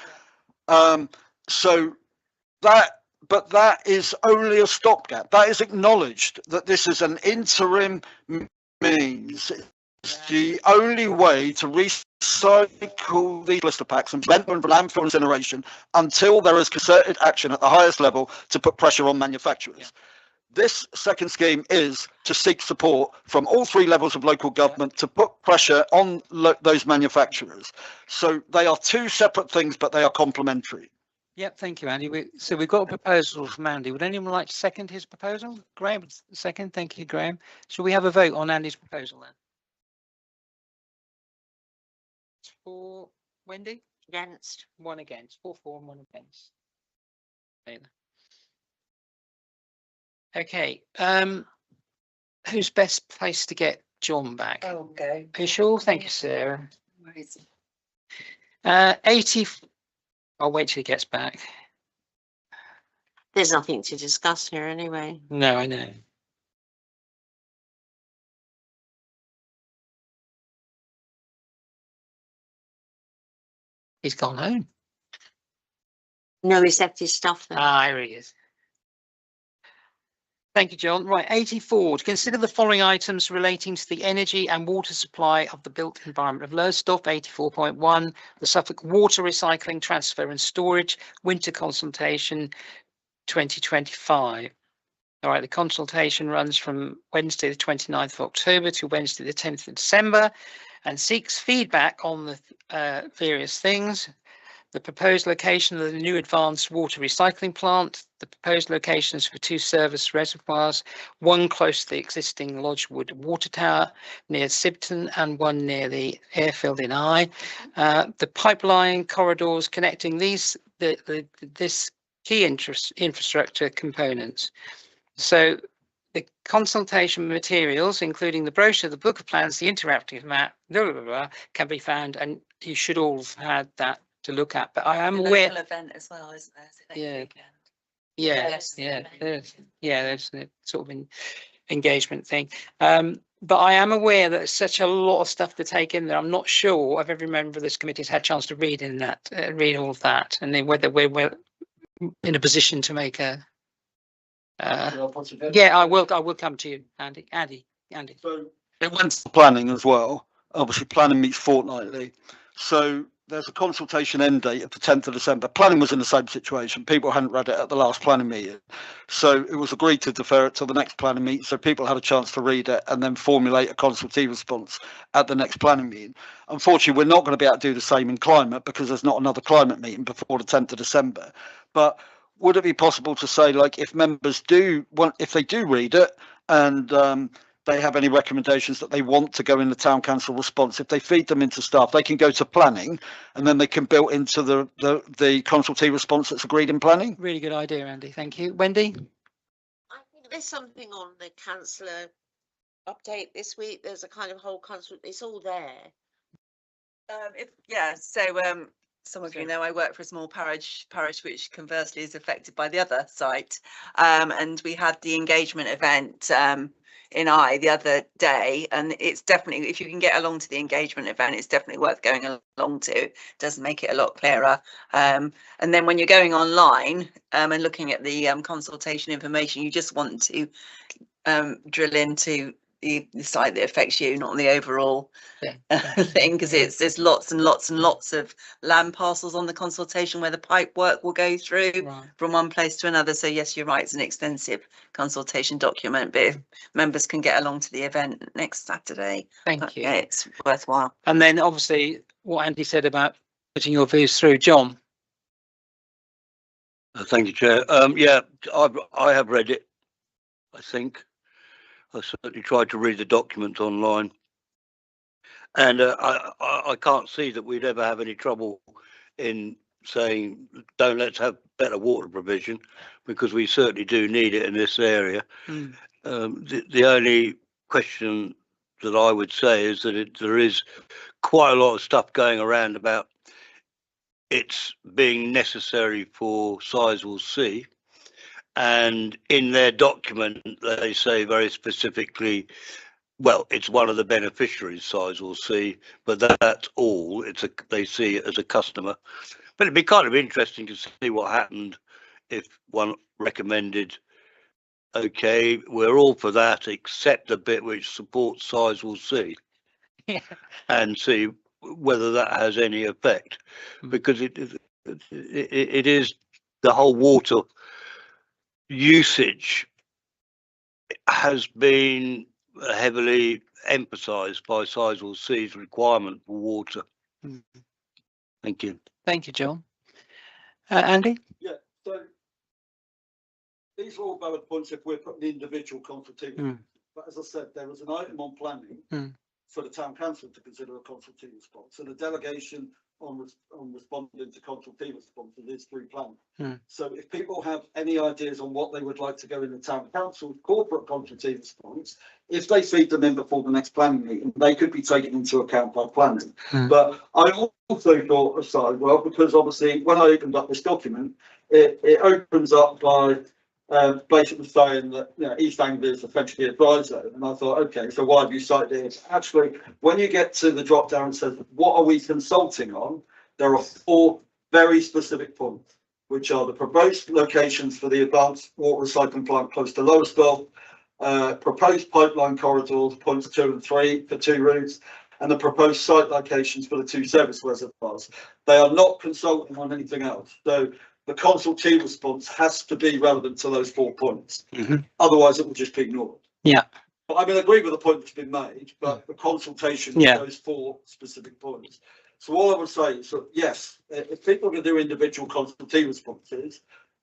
But that is only a stopgap. That is acknowledged that this is an interim means. It's the only way to recycle these blister packs and prevent them from landfill incineration until there is concerted action at the highest level to put pressure on manufacturers. Yeah. This second scheme is to seek support from all three levels of local government to put pressure on those manufacturers. So they are two separate things, but they are complementary. Yep, thank you, Andy. So we've got a proposal from Andy. Would anyone like to second his proposal? Graham, second. Thank you, Graham. Shall we have a vote on Andy's proposal then? For Wendy? Against. One against. 4 for and 1 against. Okay. Who's best placed to get John back? Okay. Are you sure? Thank you, Sarah. Where is it? 80. I'll wait till he gets back. There's nothing to discuss here anyway. No, I know. He's gone home. No, he's left his stuff there. Ah, here he is. Thank you, John. Right, 84. To consider the following items relating to the energy and water supply of the built environment of Lowestoft. 84.1. The Suffolk Water Recycling, Transfer and Storage Winter Consultation 2025. All right, the consultation runs from Wednesday the 29th of October to Wednesday the 10th of December and seeks feedback on the various things. the proposed location of the new advanced water recycling plant, the proposed locations for 2 service reservoirs, one close to the existing Lodgewood water tower near Sibton and one near the airfield in Eye. The pipeline corridors connecting this key infrastructure components. So the consultation materials, including the brochure, the book of plans, the interactive map, blah, blah, blah, can be found, and you should all have had that to look at. But I am The aware. local event as well, isn't there? Is it next Yeah. weekend? Yes, Yes. there's a sort of an engagement thing. But I am aware that there's such a lot of stuff to take in there. I'm not sure if every member of this committee has had a chance to read read all of that, and then whether we're in a position to make a. Yeah, I will come to you, Andy. So it went to planning as well. Obviously, planning meets fortnightly. So there's a consultation end date of the 10th of December. Planning was in the same situation. People hadn't read it at the last planning meeting. So it was agreed to defer it till the next planning meeting, so people had a chance to read it and then formulate a consultative response at the next planning meeting. Unfortunately, we're not going to be able to do the same in climate because there's not another climate meeting before the 10th of December. But would it be possible to say, like, if members do want, if they do read it and they have any recommendations that they want to go in the town council response, if they feed them into staff, they can go to planning and then they can build into the consultative response that's agreed in planning? Really good idea, Andy. Thank you. Wendy? I think there's something on the councillor update this week. There's a kind of whole consult, it's all there. Some of you know I work for a small parish which conversely is affected by the other site, and we had the engagement event in Eye the other day, and it's definitely, if you can get along to the engagement event, it's definitely worth going along to. It does make it a lot clearer, and then when you're going online and looking at the consultation information, you just want to drill into the site that affects you, not the overall thing, because there's lots and lots and lots of land parcels on the consultation where the pipe work will go through from one place to another. So yes, you're right, it's an extensive consultation document, but if members can get along to the event next Saturday, Thank you. yeah, it's worthwhile. And then obviously what Andy said about putting your views through. John? Thank you, Chair. Yeah, I have read it, I think. I certainly tried to read the document online, and I can't see that we'd ever have any trouble in saying, let's have better water provision, because we certainly do need it in this area. The only question that I would say is that there is quite a lot of stuff going around about it's being necessary for Sizewell C. And in their document, they say very specifically, well, it's one of the beneficiaries, Sizewell C, but that's all. They see it as a customer. But it'd be kind of interesting to see what happened if one recommended, okay, we're all for that, except the bit which supports Sizewell C, and see whether that has any effect, because it is the whole water usage has been heavily emphasised by Sizewell C's requirement for water. Thank you. Thank you, John. Andy? Yeah, so these are all valid points if we're putting the individual consultative. But as I said, there was an item on planning for the town council to consider a consultative response, and a delegation on responding to consultative responses is through planning. So if people have any ideas on what they would like to go in the town council corporate consultative response, if they feed them in before the next planning meeting, they could be taken into account by planning. But I also thought aside, well, because obviously when I opened up this document, it opens up by basically saying that, you know, East Anglia is essentially a dry zone, and I thought, okay, so why have you cited it? Actually, when you get to the drop down and says, what are we consulting on? There are 4 very specific points, which are the proposed locations for the advanced water recycling plant close to Lowestoft, proposed pipeline corridors, points 2 and 3 for 2 routes, and the proposed site locations for the 2 service reservoirs. They are not consulting on anything else. So the consultative response has to be relevant to those 4 points. Otherwise, it will just be ignored. Yeah. But I mean, I agree with the point that's been made, but the consultation those 4 specific points. So all I would say is that, yes, if people are going to do individual consultee responses,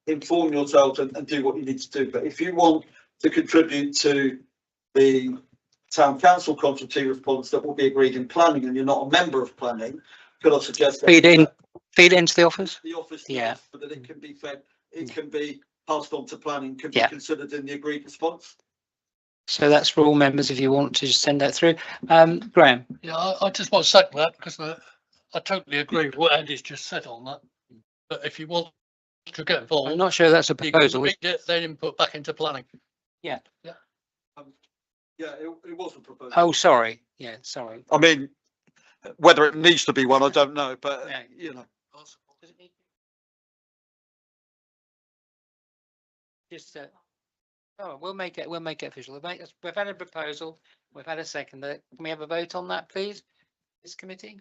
inform yourselves and do what you need to do. But if you want to contribute to the town council consultee response that will be agreed in planning and you're not a member of planning, could I suggest Feed it into the office? the office, Yeah. so that it can be fed, it can be passed on to planning, can be Yeah. considered in the agreed response. So that's for all members if you want to just send that through. Graham? Yeah, I just want to second that because I totally agree with what Andy's just said on that. But if you want to get involved, I'm not sure that's a you can proposal. get their input back into planning. Yeah, it was a proposal. Oh, sorry. Yeah, sorry. I mean, whether it needs to be one, I don't know, but Yeah. you know. Just oh, we'll make it official. We've had a proposal. We've had a second. Can we have a vote on that, please? This committee.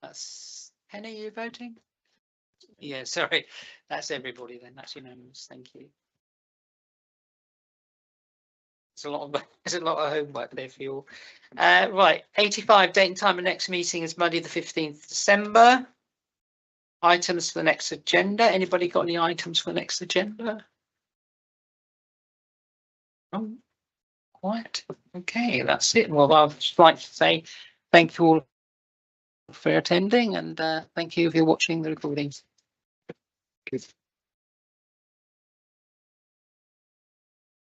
That's Penny, you voting? Yeah, sorry. That's everybody then. That's unanimous. Thank you. There's a lot of homework there for you all. Right, 85, date and time of next meeting is Monday the 15th December. Items for the next agenda. Anybody got any items for the next agenda? Oh, quiet. Okay, that's it. Well, I'd just like to say thank you all for attending and thank you if you're watching the recordings. Good.